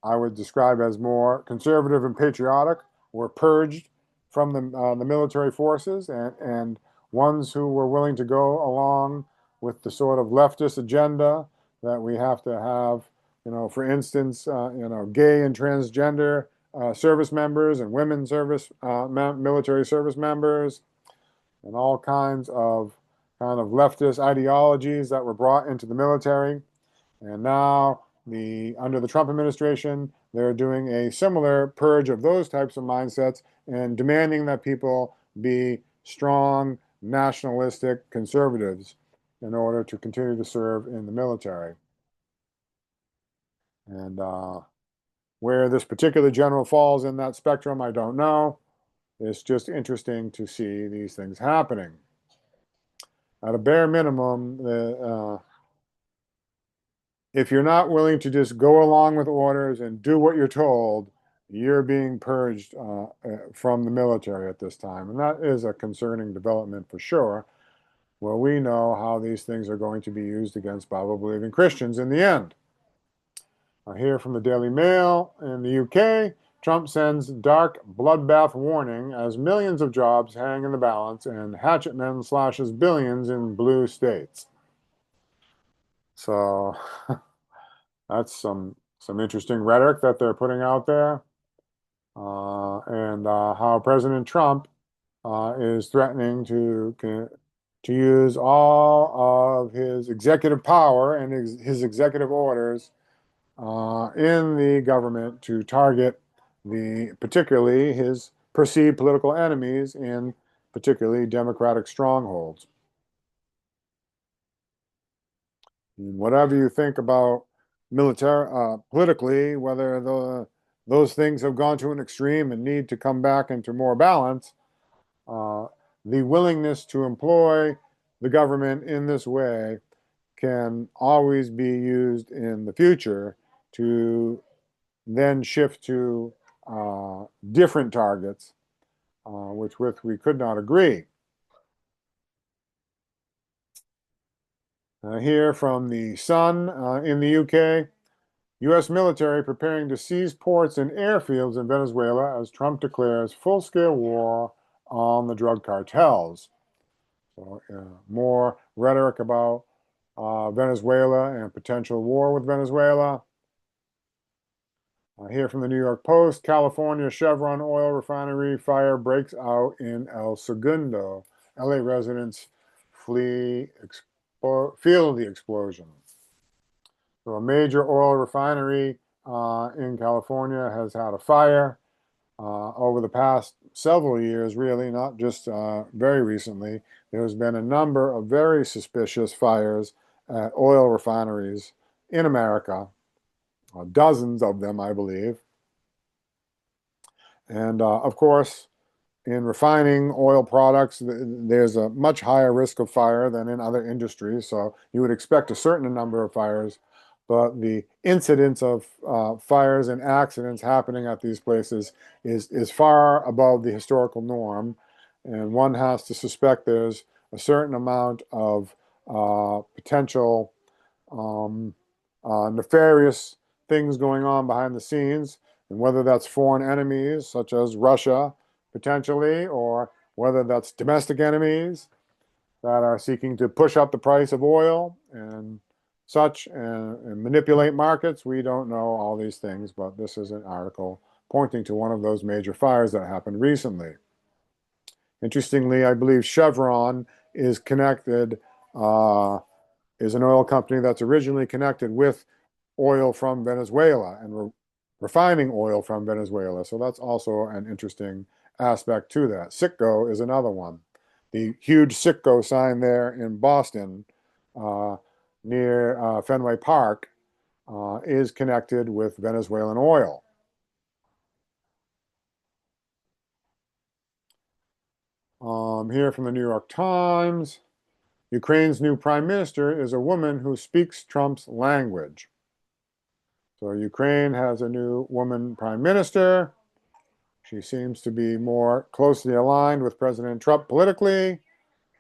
I would describe as more conservative and patriotic, were purged from the military forces, and ones who were willing to go along with the sort of leftist agenda that we have to have, for instance, gay and transgender service members and women military service members, and all kinds of kind of leftist ideologies that were brought into the military. And now, under the Trump administration, they're doing a similar purge of those types of mindsets and demanding that people be strong, nationalistic conservatives in order to continue to serve in the military. And where this particular general falls in that spectrum, I don't know. It's just interesting to see these things happening. At a bare minimum, if you're not willing to just go along with orders and do what you're told, you're being purged from the military at this time. And that is a concerning development for sure. Well, we know how these things are going to be used against Bible-believing Christians in the end. Here from the Daily Mail in the UK, Trump sends dark bloodbath warning as millions of jobs hang in the balance and hatchetman slashes billions in blue states. So that's some interesting rhetoric that they're putting out there, and how President Trump is threatening to use all of his executive power and his executive orders in the government to target particularly his perceived political enemies in particularly Democratic strongholds. And whatever you think about politically, whether those things have gone to an extreme and need to come back into more balance, the willingness to employ the government in this way can always be used in the future to then shift to different targets, with we could not agree. Here from the Sun in the UK, U.S. military preparing to seize ports and airfields in Venezuela as Trump declares full-scale war on the drug cartels. So more rhetoric about Venezuela and potential war with Venezuela. Here from the New York Post, California Chevron oil refinery fire breaks out in El Segundo. LA residents feel the explosion. So a major oil refinery in California has had a fire over the past several years, really, not just very recently. There's been a number of very suspicious fires at oil refineries in America, dozens of them, I believe. And of course, in refining oil products, there's a much higher risk of fire than in other industries. So you would expect a certain number of fires, but the incidence of fires and accidents happening at these places is far above the historical norm. And one has to suspect there's a certain amount of potential um, nefarious things going on behind the scenes, and whether that's foreign enemies such as Russia, potentially, or whether that's domestic enemies that are seeking to push up the price of oil and such and manipulate markets. We don't know all these things, but this is an article pointing to one of those major fires that happened recently. Interestingly, I believe Chevron is connected, is an oil company that's originally connected with oil from Venezuela and refining oil from Venezuela. So that's also an interesting aspect to that. Citgo is another one. The huge Citgo sign there in Boston uh, near Fenway Park is connected with Venezuelan oil. Here from the New York Times, Ukraine's new prime minister is a woman who speaks Trump's language. So Ukraine has a new woman prime minister. She seems to be more closely aligned with President Trump politically.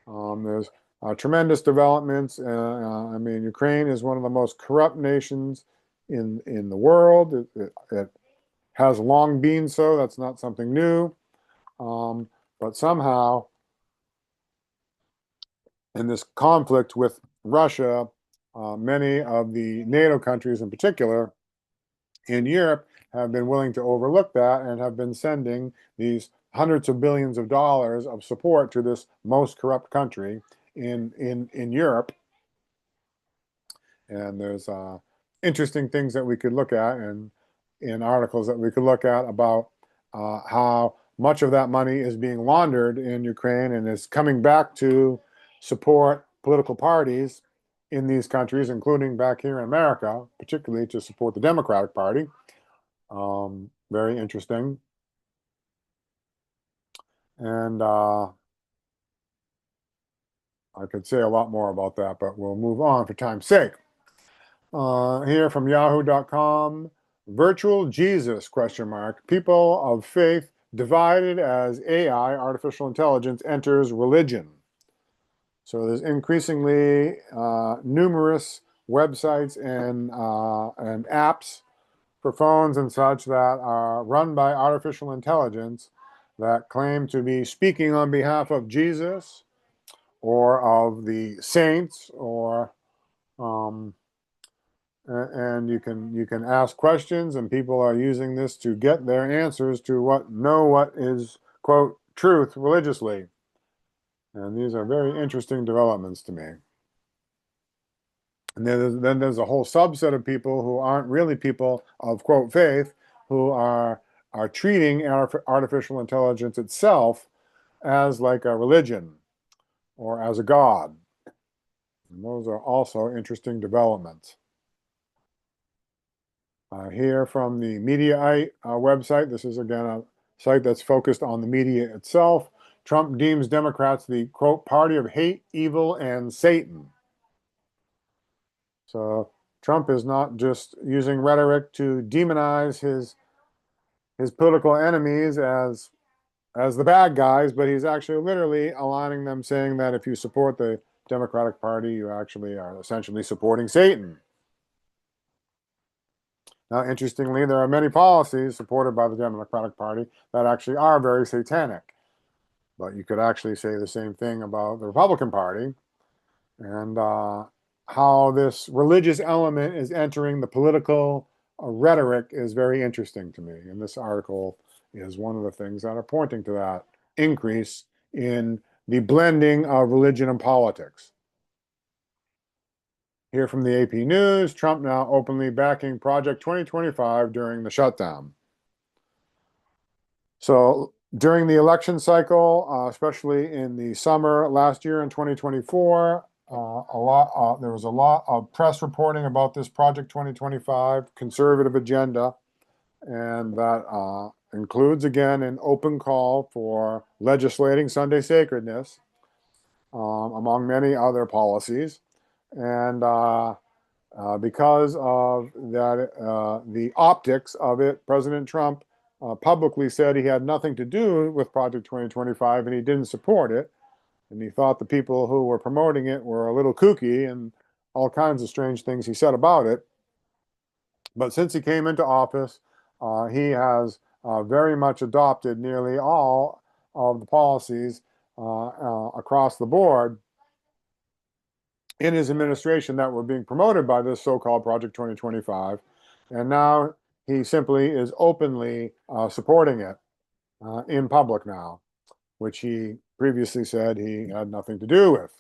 There's tremendous developments. I mean, Ukraine is one of the most corrupt nations in the world. It has long been so. That's not something new. But somehow, in this conflict with Russia, many of the NATO countries in particular in Europe have been willing to overlook that and have been sending these hundreds of billions of dollars of support to this most corrupt country in Europe. And there's interesting things that we could look at and in articles that we could look at about how much of that money is being laundered in Ukraine and is coming back to support political parties in these countries, including back here in America, particularly to support the Democratic Party. Very interesting. And I could say a lot more about that, but we'll move on for time's sake. Here from yahoo.com, virtual Jesus, question mark, people of faith divided as AI, artificial intelligence, enters religion. So there's increasingly numerous websites and apps for phones and such that are run by artificial intelligence that claim to be speaking on behalf of Jesus or of the saints, or and you can ask questions, and people are using this to get their answers to what is quote truth religiously, and these are very interesting developments to me. And then there's a whole subset of people who aren't really people of quote faith, who are treating artificial intelligence itself as like a religion or as a god. And those are also interesting developments. Here from the Mediaite website, this is again a site that's focused on the media itself. Trump deems Democrats the quote party of hate, evil, and Satan. So Trump is not just using rhetoric to demonize his political enemies as the bad guys, but he's actually literally aligning them, saying that if you support the Democratic Party, you actually are essentially supporting Satan. Now, interestingly, there are many policies supported by the Democratic Party that actually are very satanic. But you could actually say the same thing about the Republican Party, and how this religious element is entering the political rhetoric is very interesting to me. And this article is one of the things that are pointing to that increase in the blending of religion and politics. Here from the AP News, Trump now openly backing Project 2025 during the shutdown. So during the election cycle, especially in the summer last year in 2024, there was a lot of press reporting about this Project 2025 conservative agenda, and that includes, again, an open call for legislating Sunday sacredness, among many other policies. And because of that, the optics of it, President Trump publicly said he had nothing to do with Project 2025 and he didn't support it. And he thought the people who were promoting it were a little kooky and all kinds of strange things he said about it. But since he came into office, he has very much adopted nearly all of the policies across the board in his administration that were being promoted by this so-called Project 2025. And now he simply is openly supporting it in public now, which he previously said he had nothing to do with.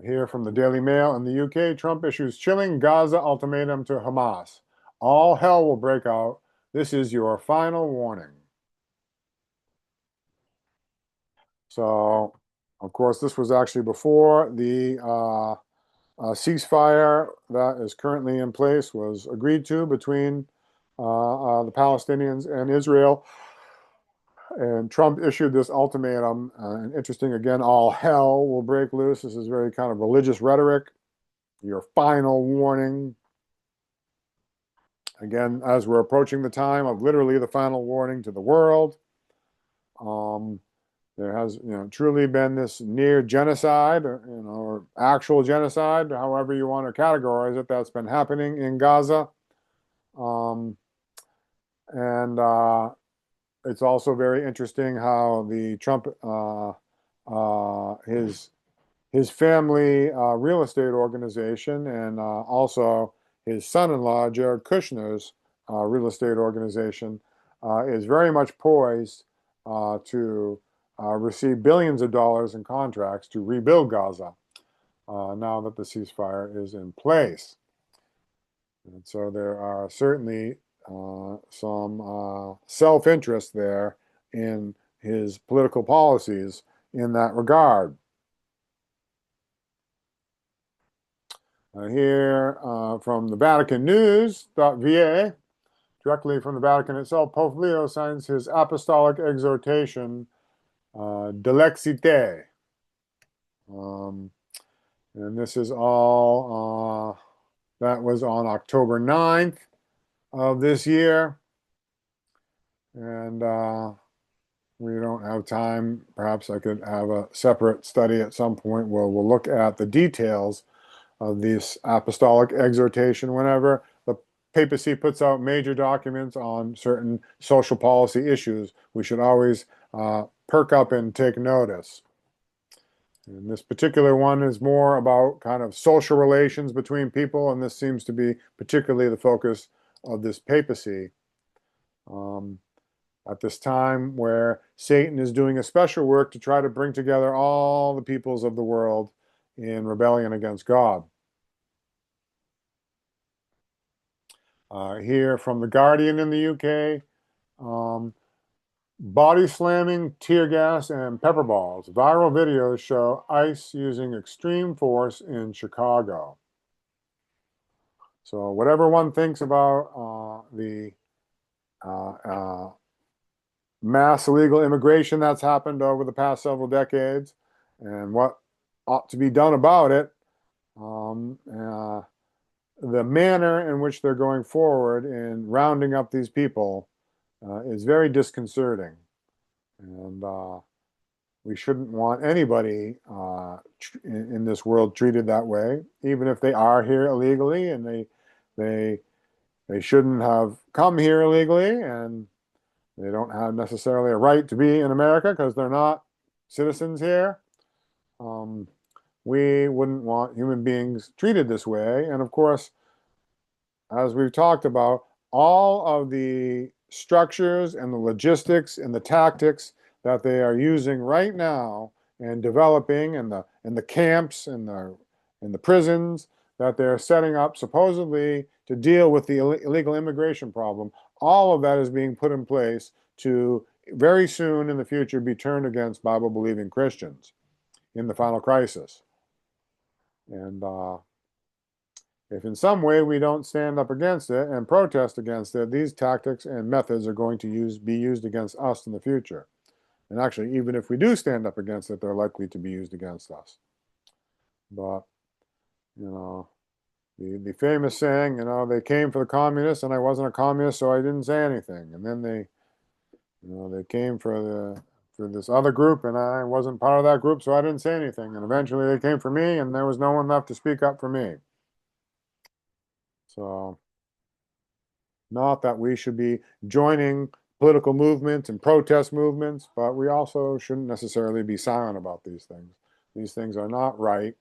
Here from the Daily Mail in the UK, Trump issues chilling Gaza ultimatum to Hamas. All hell will break out. This is your final warning. So, of course, this was actually before the ceasefire that is currently in place was agreed to between the Palestinians and Israel. And Trump issued this ultimatum. And interesting, again, all hell will break loose. This is very kind of religious rhetoric. Your final warning. Again, as we're approaching the time of literally the final warning to the world, there has, truly been this near genocide, or actual genocide, however you want to categorize it, that's been happening in Gaza. And it's also very interesting how the Trump, his family real estate organization, and also his son-in-law, Jared Kushner's real estate organization, is very much poised to receive billions of dollars in contracts to rebuild Gaza now that the ceasefire is in place. And so there are certainly some self-interest there in his political policies in that regard. Here from the Vatican News.va, directly from the Vatican itself, Pope Leo signs his apostolic exhortation, Delexite. And this is all, that was on October 9th of this year. And we don't have time. Perhaps I could have a separate study at some point where we'll look at the details of this apostolic exhortation. Whenever the papacy puts out major documents on certain social policy issues, we should always perk up and take notice. And this particular one is more about kind of social relations between people, and this seems to be particularly the focus of this papacy. At this time where Satan is doing a special work to try to bring together all the peoples of the world in rebellion against God. Here from The Guardian in the UK, body slamming, tear gas, and pepper balls. Viral videos show ICE using extreme force in Chicago. So whatever one thinks about the mass illegal immigration that's happened over the past several decades and what ought to be done about it, the manner in which they're going forward in rounding up these people is very disconcerting. And we shouldn't want anybody in this world treated that way, even if they are here illegally, and they shouldn't have come here illegally, and they don't have necessarily a right to be in America because they're not citizens here. We wouldn't want human beings treated this way. And of course, as we've talked about, all of the structures and the logistics and the tactics that they are using right now and developing in the camps and the prisons that they're setting up supposedly to deal with the illegal immigration problem, all of that is being put in place to very soon in the future be turned against Bible-believing Christians in the final crisis. And if in some way we don't stand up against it and protest against it, these tactics and methods are going to be used against us in the future. And actually, even if we do stand up against it, they're likely to be used against us. But, you know, the famous saying, they came for the communists and I wasn't a communist, so I didn't say anything. And then they came for this other group and I wasn't part of that group, so I didn't say anything. And eventually they came for me and there was no one left to speak up for me. So, not that we should be joining political movements and protest movements, but we also shouldn't necessarily be silent about these things. These things are not right,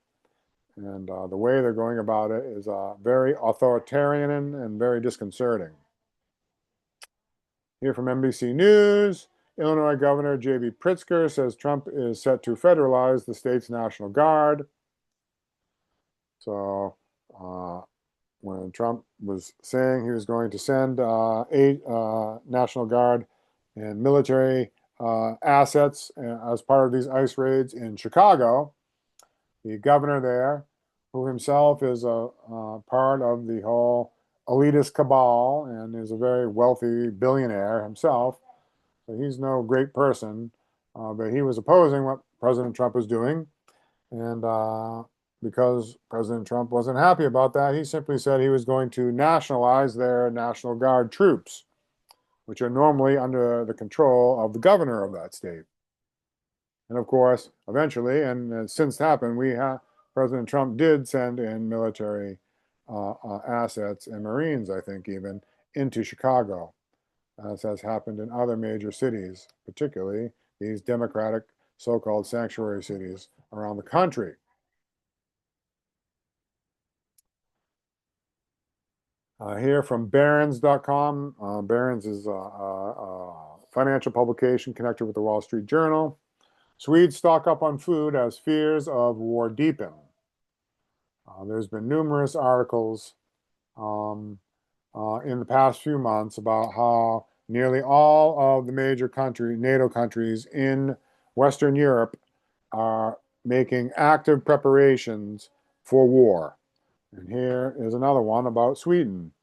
and the way they're going about it is very authoritarian and very disconcerting. Here from NBC News, Illinois Governor J.B. Pritzker says Trump is set to federalize the state's National Guard. So, when Trump was saying he was going to send National Guard and military assets as part of these ICE raids in Chicago, the governor there, who himself is a part of the whole elitist cabal and is a very wealthy billionaire himself, so he's no great person, but he was opposing what President Trump was doing, and because President Trump wasn't happy about that, he simply said he was going to nationalize their National Guard troops, which are normally under the control of the governor of that state. And of course, eventually, and since happened, President Trump did send in military assets and Marines, I think even, into Chicago, as has happened in other major cities, particularly these Democratic so-called sanctuary cities around the country. Here from Barron's.com. Barron's is a financial publication connected with the Wall Street Journal. Swedes stock up on food as fears of war deepen. There's been numerous articles in the past few months about how nearly all of the major NATO countries in Western Europe are making active preparations for war. And here is another one about Sweden,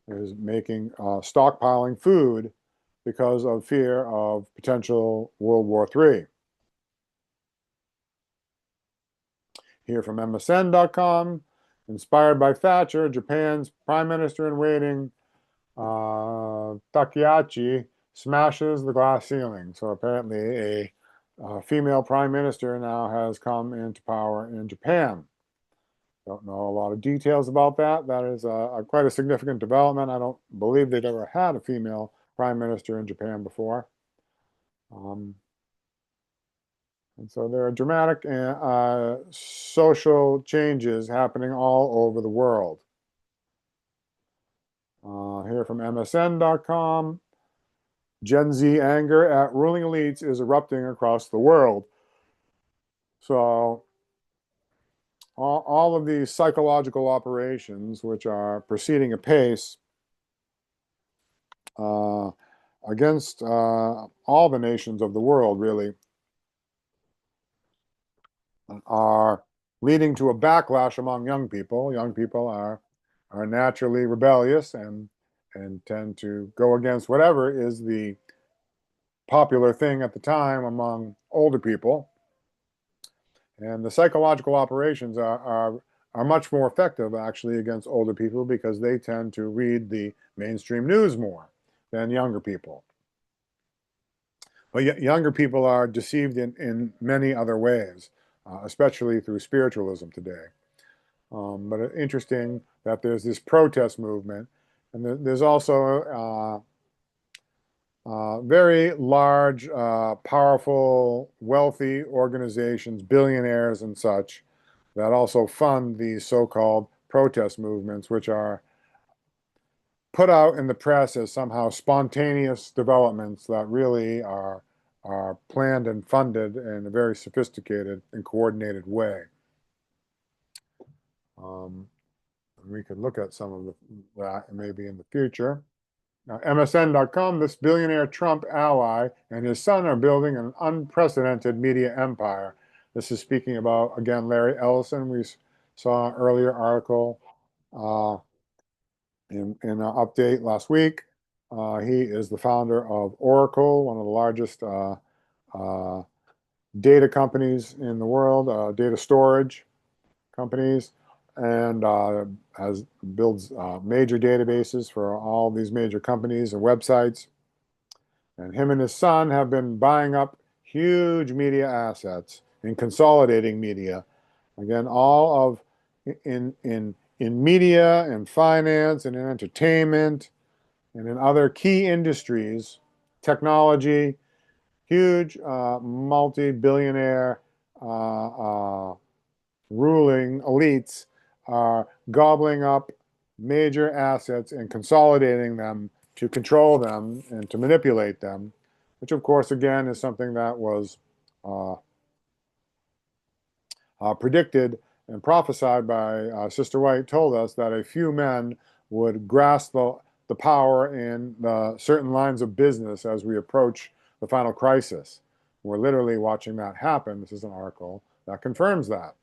is making stockpiling food because of fear of potential World War III. Here from MSN.com, inspired by Thatcher, Japan's Prime Minister in waiting, Takeachi, smashes the glass ceiling. So apparently a female Prime Minister now has come into power in Japan. Don't know a lot of details about that. That is quite a significant development. I don't believe they'd ever had a female prime minister in Japan before. And so there are dramatic social changes happening all over the world. Here from MSN.com, Gen Z anger at ruling elites is erupting across the world. So all of these psychological operations, which are proceeding apace against all the nations of the world, really, are leading to a backlash among young people. Young people are naturally rebellious and tend to go against whatever is the popular thing at the time among older people. And the psychological operations are much more effective, actually, against older people because they tend to read the mainstream news more than younger people. But younger people are deceived in many other ways, especially through spiritualism today. But it's interesting that there's this protest movement, and there's also very large, powerful, wealthy organizations, billionaires and such, that also fund these so-called protest movements, which are put out in the press as somehow spontaneous developments that really are planned and funded in a very sophisticated and coordinated way. We could look at some of that maybe in the future. Now, MSN.com, this billionaire Trump ally and his son are building an unprecedented media empire. This is speaking about, again, Larry Ellison. We saw an earlier article uh, in an update last week. He is the founder of Oracle, one of the largest uh, data companies in the world, data storage companies, and has builds major databases for all these major companies and websites. And him and his son have been buying up huge media assets and consolidating media. Again, all of in media and finance and in entertainment and in other key industries, technology, huge multi-billionaire ruling elites are gobbling up major assets and consolidating them to control them and to manipulate them, which of course, again, is something that was uh, predicted and prophesied by Sister White told us that a few men would grasp the power in certain lines of business as we approach the final crisis. We're literally watching that happen. This is an article that confirms that.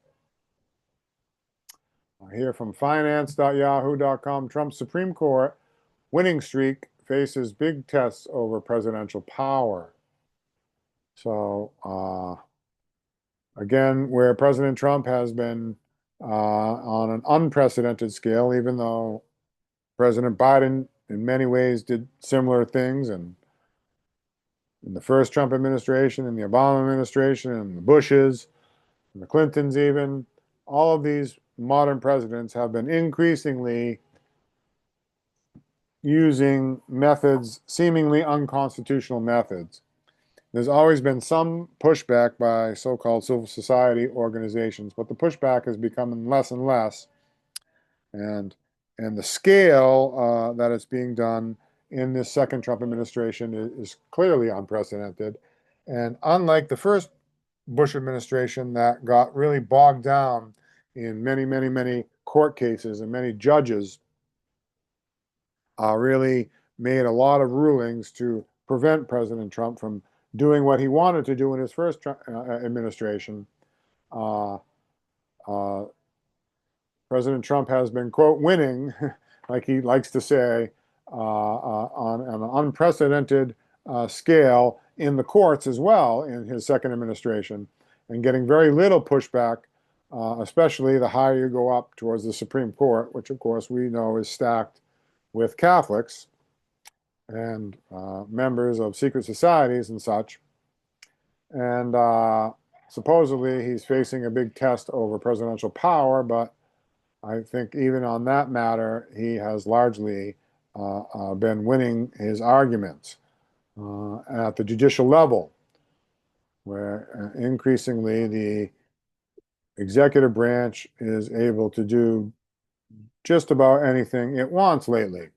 Here from finance.yahoo.com, Trump's Supreme Court winning streak faces big tests over presidential power. So, again, where President Trump has been on an unprecedented scale, even though President Biden, in many ways, did similar things, and in the first Trump administration, in the Obama administration, and the Bushes, and the Clintons, even, all of these modern presidents have been increasingly using methods, seemingly unconstitutional methods. There's always been some pushback by so-called civil society organizations, but the pushback is becoming less and less, and the scale that it's being done in this second Trump administration is clearly unprecedented. And unlike the first Bush administration that got really bogged down in many, many, many court cases and many judges really made a lot of rulings to prevent President Trump from doing what he wanted to do in his first administration. Uh, uh, President Trump has been, quote, winning, like he likes to say, on an unprecedented scale in the courts as well in his second administration, and getting very little pushback, especially the higher you go up towards the Supreme Court, which of course we know is stacked with Catholics and members of secret societies and such. And supposedly he's facing a big test over presidential power, but I think even on that matter, he has largely been winning his arguments at the judicial level, where increasingly the executive branch is able to do just about anything it wants lately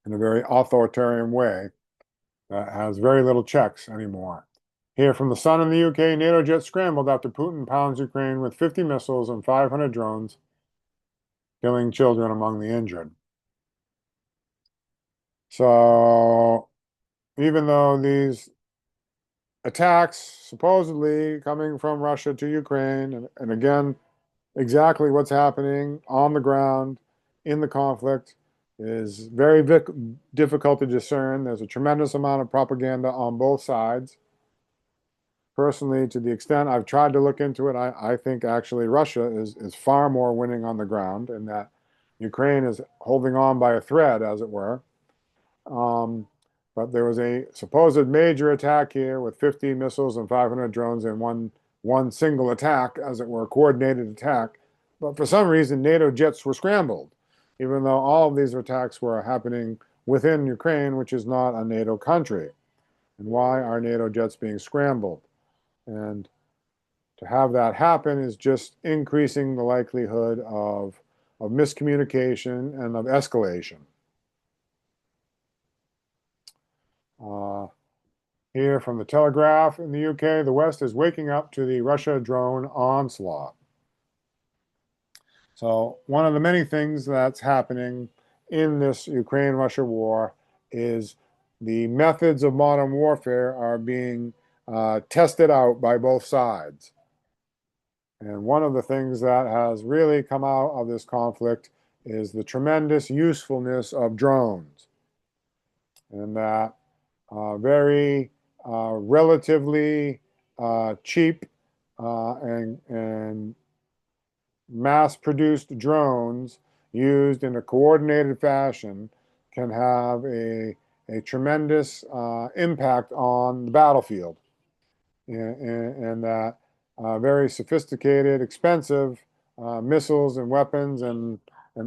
in a very authoritarian way that has very little checks anymore. Here from the Sun in the UK, NATO jets scrambled after Putin pounds Ukraine with 50 missiles and 500 drones, killing children among the injured. So, even though these attacks supposedly coming from Russia to Ukraine, and again, exactly what's happening on the ground in the conflict is very difficult to discern. There's a tremendous amount of propaganda on both sides. Personally, to the extent I've tried to look into it, I think actually Russia is far more winning on the ground, and that Ukraine is holding on by a thread, as it were. Um, but there was a supposed major attack here with 50 missiles and 500 drones in one single attack, as it were, a coordinated attack. But for some reason, NATO jets were scrambled, even though all of these attacks were happening within Ukraine, which is not a NATO country. And why are NATO jets being scrambled? And to have that happen is just increasing the likelihood of miscommunication and of escalation. Uh, Here from the Telegraph in the UK, the West is waking up to the Russia drone onslaught. So one of the many things that's happening in this Ukraine-Russia war is the methods of modern warfare are being tested out by both sides. And one of the things that has really come out of this conflict is the tremendous usefulness of drones, and that very relatively cheap and mass-produced drones used in a coordinated fashion can have a tremendous impact on the battlefield, and that very sophisticated, expensive missiles and weapons and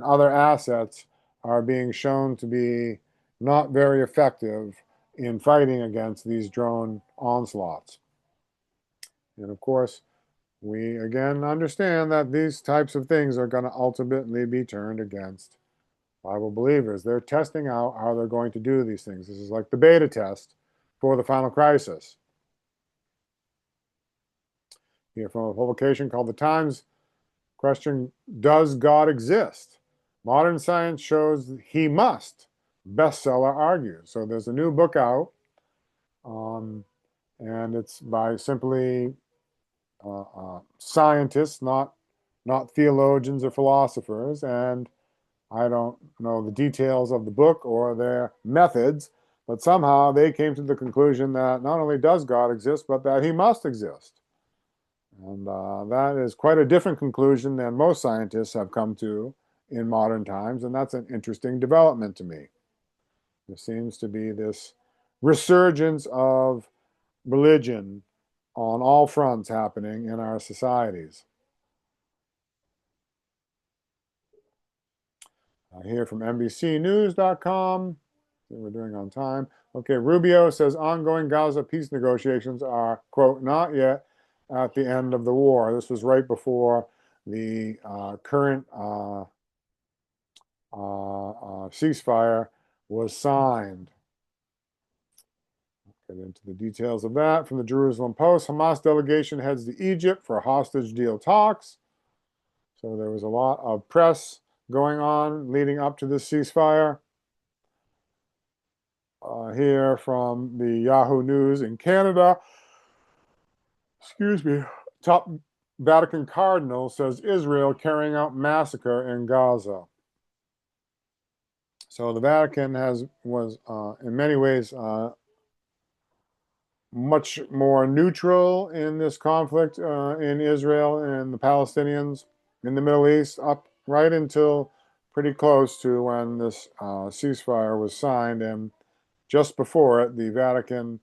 other assets are being shown to be not very effective in fighting against these drone onslaughts. And of course, we again understand that these types of things are going to ultimately be turned against Bible believers. They're testing out how they're going to do these things. This is like the beta test for the final crisis. Here from a publication called The Times, question, does God exist? Modern science shows he must. Bestseller argues. So there's a new book out, and it's by simply scientists, not theologians or philosophers, and I don't know the details of the book or their methods, but somehow they came to the conclusion that not only does God exist, but that he must exist. And that is quite a different conclusion than most scientists have come to in modern times, and that's an interesting development to me. There seems to be this resurgence of religion on all fronts happening in our societies. Here from NBCnews.com. We're doing on time. Okay, Rubio says ongoing Gaza peace negotiations are, quote, not yet at the end of the war. This was right before the current ceasefire was signed. Get into the details of that from the Jerusalem Post. Hamas delegation heads to Egypt for hostage deal talks. So there was a lot of press going on leading up to this ceasefire. Here from the Yahoo News in Canada. Excuse me. Top Vatican cardinal says Israel carrying out massacre in Gaza. So the Vatican was in many ways much more neutral in this conflict in Israel and the Palestinians in the Middle East up right until pretty close to when this ceasefire was signed, and just before it, the Vatican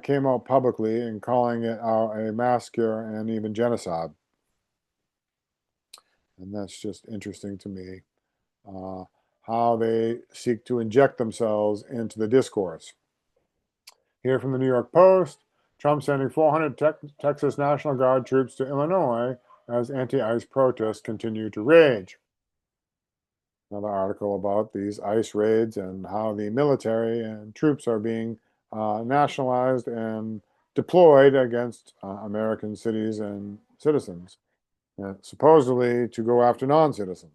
came out publicly and calling it a massacre and even genocide. And that's just interesting to me, how they seek to inject themselves into the discourse. Here from the New York Post, Trump sending 400 Texas National Guard troops to Illinois as anti-ICE protests continue to rage. Another article about these ICE raids and how the military and troops are being nationalized and deployed against American cities and citizens, supposedly to go after non-citizens.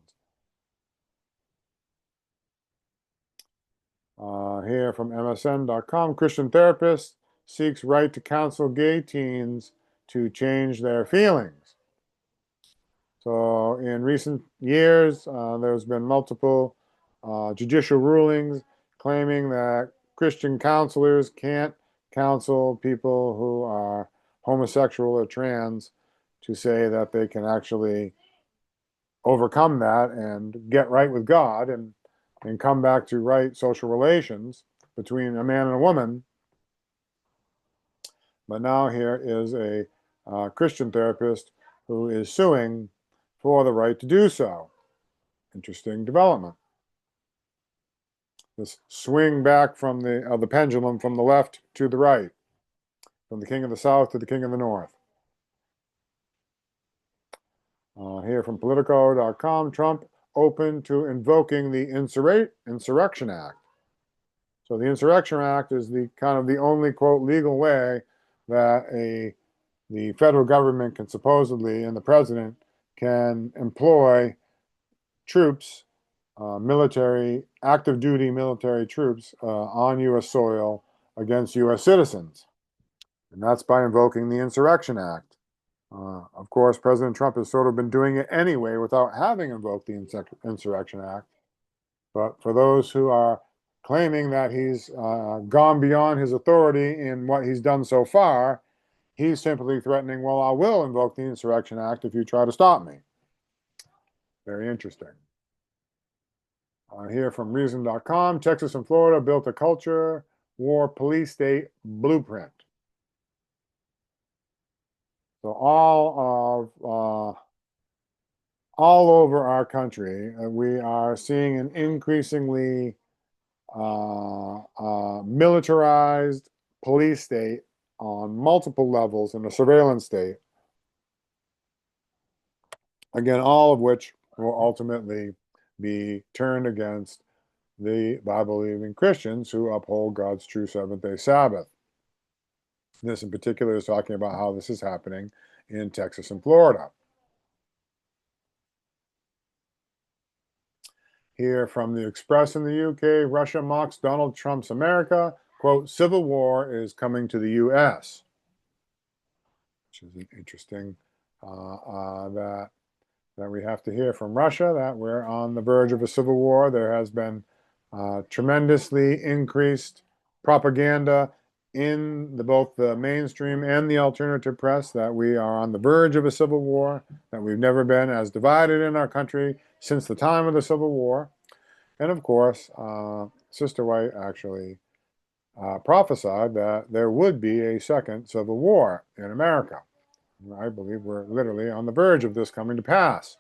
Here from MSN.com, Christian therapist seeks right to counsel gay teens to change their feelings. So in recent years, there's been multiple judicial rulings claiming that Christian counselors can't counsel people who are homosexual or trans to say that they can actually overcome that and get right with God and come back to right social relations between a man and a woman. But now here is a Christian therapist who is suing for the right to do so. Interesting development. This swing back from the pendulum from the left to the right, from the king of the south to the king of the north. Here from Politico.com, Trump open to invoking the Insurrection Act. So the Insurrection Act is the kind of the only, quote, legal way that the federal government can supposedly, and the president can employ troops, active duty military troops on U.S. soil against U.S. citizens. And that's by invoking the Insurrection Act. Of course, President Trump has sort of been doing it anyway without having invoked the Insurrection Act. But for those who are claiming that he's gone beyond his authority in what he's done so far, he's simply threatening, well, I will invoke the Insurrection Act if you try to stop me. Very interesting. Here from Reason.com, Texas and Florida built a culture war police state blueprint. So all over our country, we are seeing an increasingly militarized police state on multiple levels in a surveillance state. Again, all of which will ultimately be turned against the Bible-believing Christians who uphold God's true seventh-day Sabbath. This in particular is talking about how this is happening in Texas and Florida. Here from the Express in the UK, Russia mocks Donald Trump's America. Quote, civil war is coming to the U.S. Which is interesting that we have to hear from Russia, that we're on the verge of a civil war. There has been tremendously increased propaganda in both the mainstream and the alternative press that we are on the verge of a civil war, that we've never been as divided in our country since the time of the Civil War. And of course, Sister White actually prophesied that there would be a second civil war in America. I believe we're literally on the verge of this coming to pass.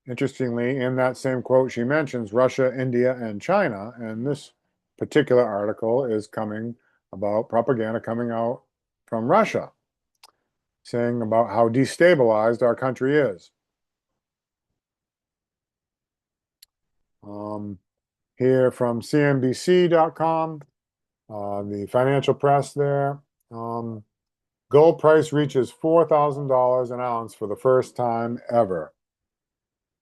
Interestingly, in that same quote, she mentions Russia, India, and China, and this particular article is coming about propaganda coming out from Russia, saying about how destabilized our country is. Here from CNBC.com, the financial press there, gold price reaches $4,000 an ounce for the first time ever.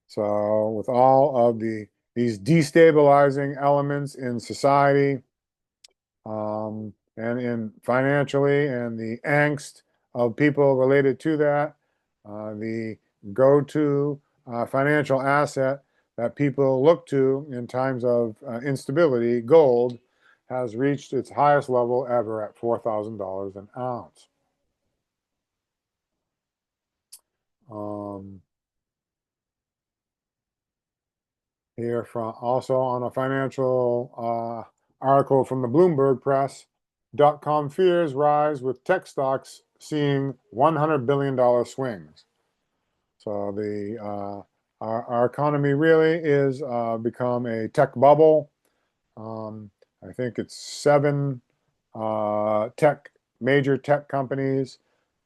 So with all of these destabilizing elements in society and in financially and the angst of people related to that, the go-to financial asset that people look to in times of instability, gold, has reached its highest level ever at $4,000 an ounce. Here from also on a financial article from the Bloomberg Press, .com fears rise with tech stocks seeing $100 billion swings. So our economy really is become a tech bubble. I think it's 7 major tech companies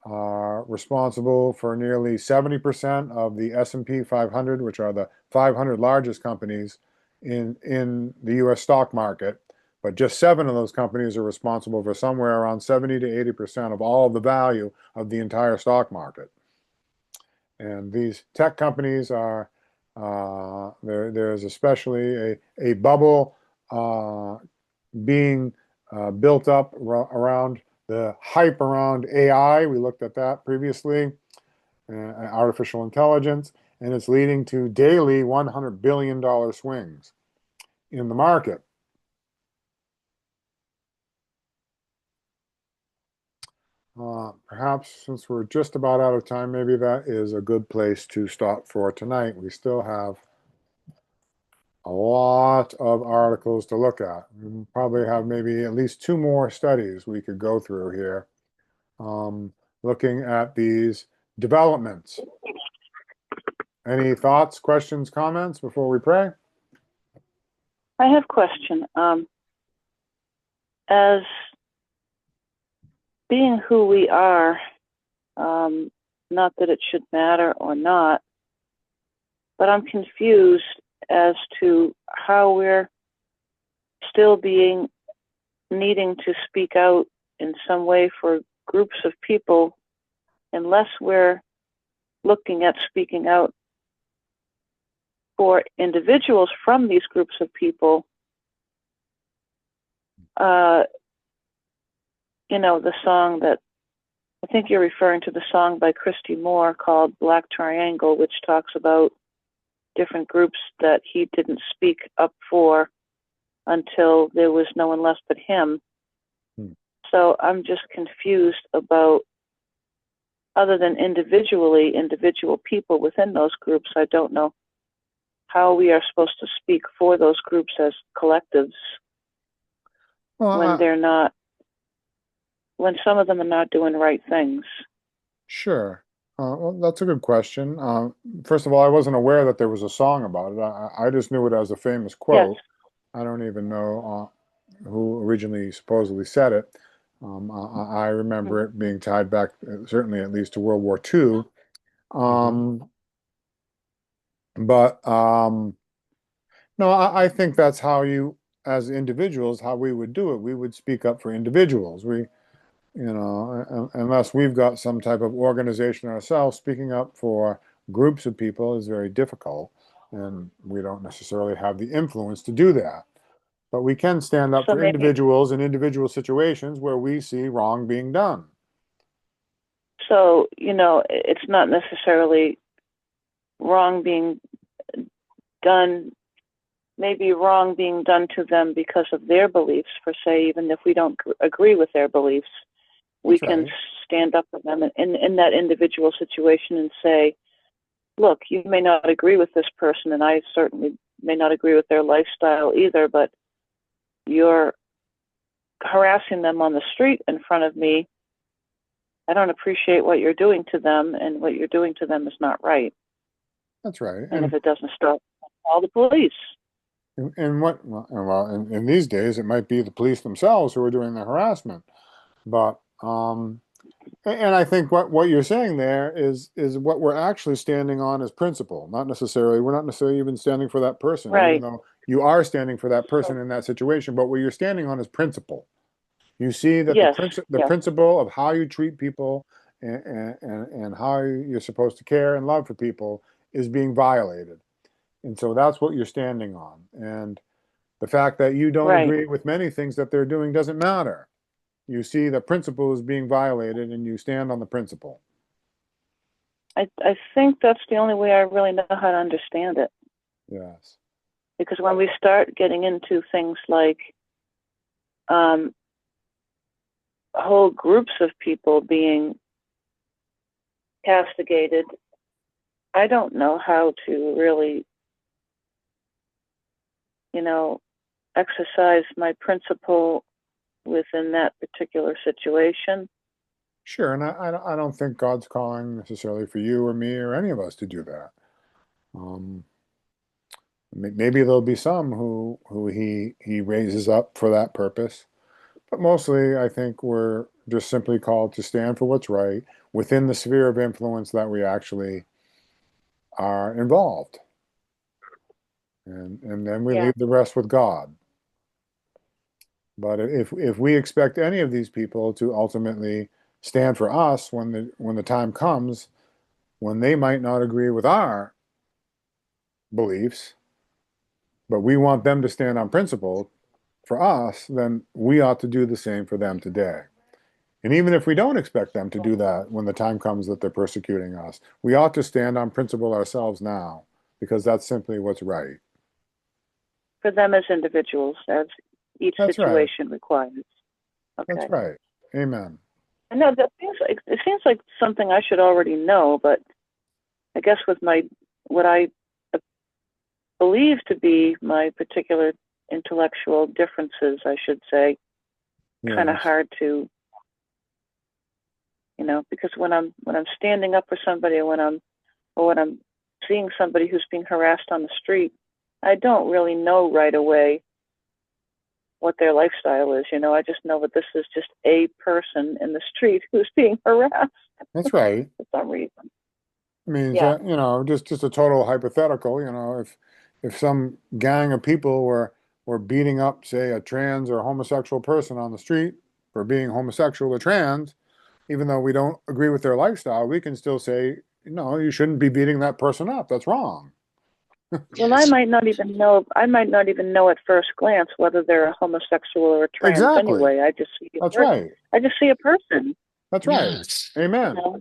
are responsible for nearly 70% of the S&P 500, which are the 500 largest companies in the U.S. stock market. But just 7 of those companies are responsible for somewhere around 70 to 80% of all of the value of the entire stock market. And these tech companies are, there's especially a bubble being built up around the hype around AI. We looked at that previously, artificial intelligence, and it's leading to daily $100 billion swings in the market. Perhaps since we're just about out of time, maybe that is a good place to stop for tonight. We still have a lot of articles to look at. We probably have maybe at least 2 more studies we could go through here, looking at these developments. Any thoughts, questions, comments before we pray? I have a question. As being who we are, not that it should matter or not, but I'm confused as to how we're still needing to speak out in some way for groups of people, unless we're looking at speaking out for individuals from these groups of people, uh, the song that I think you're referring to, the song by Christy Moore called Black Triangle, which talks about different groups that he didn't speak up for until there was no one left but him. Hmm. So I'm just confused about, other than individual people within those groups, I don't know how we are supposed to speak for those groups as collectives Well, when they're not, when some of them are not doing right things. sure. Well, that's a good question. First of all, I wasn't aware that there was a song about it. I just knew it as a famous Yes. quote. I don't even know who originally supposedly said it. I remember it being tied back, certainly at least to World War II. Um, but no, I think that's how you, as individuals, how we would do it. We would speak up for individuals. Unless we've got some type of organization ourselves, speaking up for groups of people is very difficult, and we don't necessarily have the influence to do that. But we can stand up So for maybe, individuals in individual situations where we see wrong being done. so, it's not necessarily wrong being done, maybe wrong being done to them because of their beliefs, per se, even if we don't agree with their beliefs. We That's can right. stand up for them in that individual situation and say, look, you may not agree with this person, and I certainly may not agree with their lifestyle either, but you're harassing them on the street in front of me. I don't appreciate what you're doing to them, and what you're doing to them is not right. That's right. And if it doesn't stop, call the police. And what well, in these days it might be the police themselves who are doing the harassment. But and I think what you're saying there is what we're actually standing on as principle, not necessarily, we're not necessarily even standing for that person, even Right. though you are standing for that person So, in that situation, but what you're standing on is principle. You see that yes, the yes. principle of how you treat people and how you're supposed to care and love for people is being violated. And so that's what you're standing on. And the fact that you don't Right. agree with many things that they're doing doesn't matter. You see the principle is being violated and you stand on the principle. I think that's the only way I really know how to understand it. Yes. Because when we start getting into things like um, whole groups of people being castigated, I don't know how to really, you know, exercise my principle within that particular situation. Sure. And I don't think God's calling necessarily for you or me or any of us to do that. Um, Maybe there'll be some who he raises up for that purpose. But mostly, I think we're just simply called to stand for what's right within the sphere of influence that we actually are involved. And then we Yeah. leave the rest with God. But if we expect any of these people to ultimately stand for us when the time comes, when they might not agree with our beliefs, but we want them to stand on principle for us, then we ought to do the same for them today. And even if we don't expect them to do that when the time comes that they're persecuting us, we ought to stand on principle ourselves now, because that's simply what's right. For them as individuals, as each That's right. situation requires. That's Okay. right. Amen. I know that seems like something I should already know, but I guess with my what I believe to be my particular intellectual differences, I should say, kind of Yes. hard to, because when I'm standing up for somebody, or when I'm seeing somebody who's being harassed on the street, I don't really know right away what their lifestyle is. I just know that this is just a person in the street who's being harassed That's right. for some reason. Means Yeah. that, just a total hypothetical, if some gang of people were beating up, say, a trans or homosexual person on the street for being homosexual or trans, even though we don't agree with their lifestyle, we can still say, no, you shouldn't be beating that person up. That's wrong. Well, I might not even know. I might not even know at first glance whether they're a homosexual or a trans. Exactly. Anyway, I just see a That's person. right. I just see a person. That's right. Yes. Amen. know?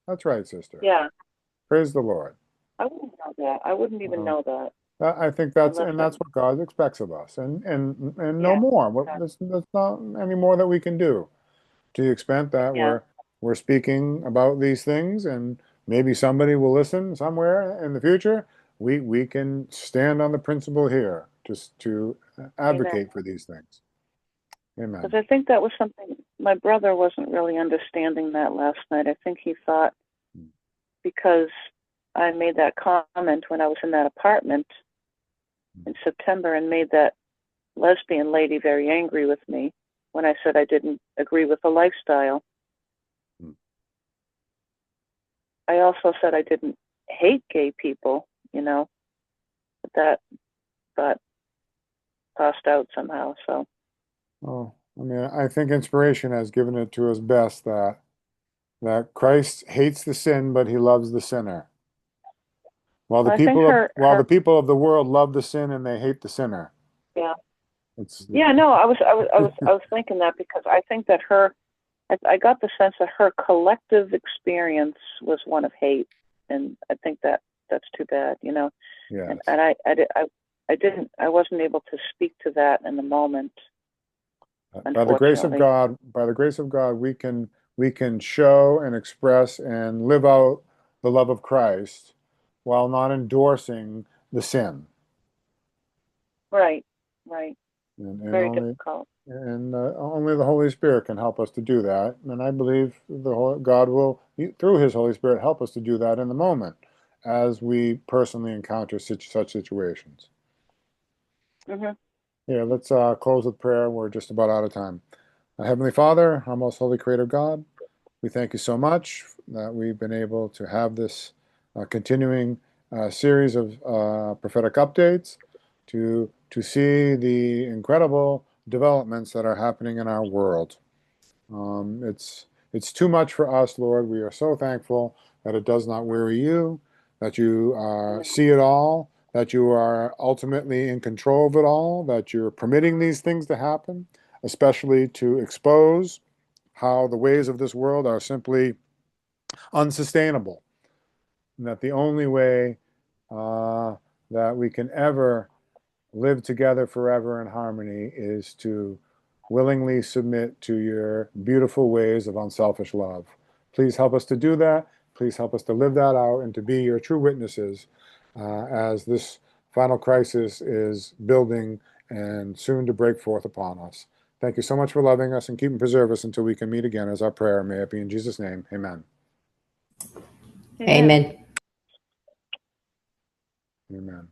That's right, sister. Yeah, Praise the Lord. I wouldn't know that. I wouldn't even know that I think that's unless I. what God expects of us, and no Yeah, more. yeah, There's not any more that we can do to the extent that yeah. we're speaking about these things, and maybe somebody will listen somewhere in the future. We can stand on the principle here just to Amen. advocate for these things. Amen. Because I think that was something my brother wasn't really understanding that last night. I think he thought because I made that comment when I was in that apartment in September and made that lesbian lady very angry with me when I said I didn't agree with the lifestyle. I also said I didn't hate gay people, but that got tossed out somehow. So, Oh, I mean, I think inspiration has given it to us best that Christ hates the sin, but he loves the sinner. I think While the her, people of the world love the sin and they hate the sinner. yeah, It's yeah. No, I was thinking that because I think that I got the sense that her collective experience was one of hate, and I think that's too bad, yes. And I wasn't able to speak to that in the moment, unfortunately. By the grace of God, we can show and express and live out the love of Christ while not endorsing the sin. Right, right. And Very difficult. only the Holy Spirit can help us to do that. And I believe God will, through His Holy Spirit, help us to do that in the moment as we personally encounter such situations. Hmm. Yeah, let's close with prayer. We're just about out of time. Heavenly Father, our most holy creator God, we thank you so much that we've been able to have this continuing series of prophetic updates to see the incredible developments that are happening in our world. It's too much for us, Lord. We are so thankful that it does not weary you, that you see it all, that you are ultimately in control of it all, that you're permitting these things to happen, especially to expose how the ways of this world are simply unsustainable, and that the only way that we can ever live together forever in harmony is to willingly submit to your beautiful ways of unselfish love. Please help us to do that. Please help us to live that out and to be your true witnesses as this final crisis is building and soon to break forth upon us. Thank you so much for loving us and keep and preserve us until we can meet again as our prayer. May it be in Jesus' name. Amen. Amen. Amen. Amen.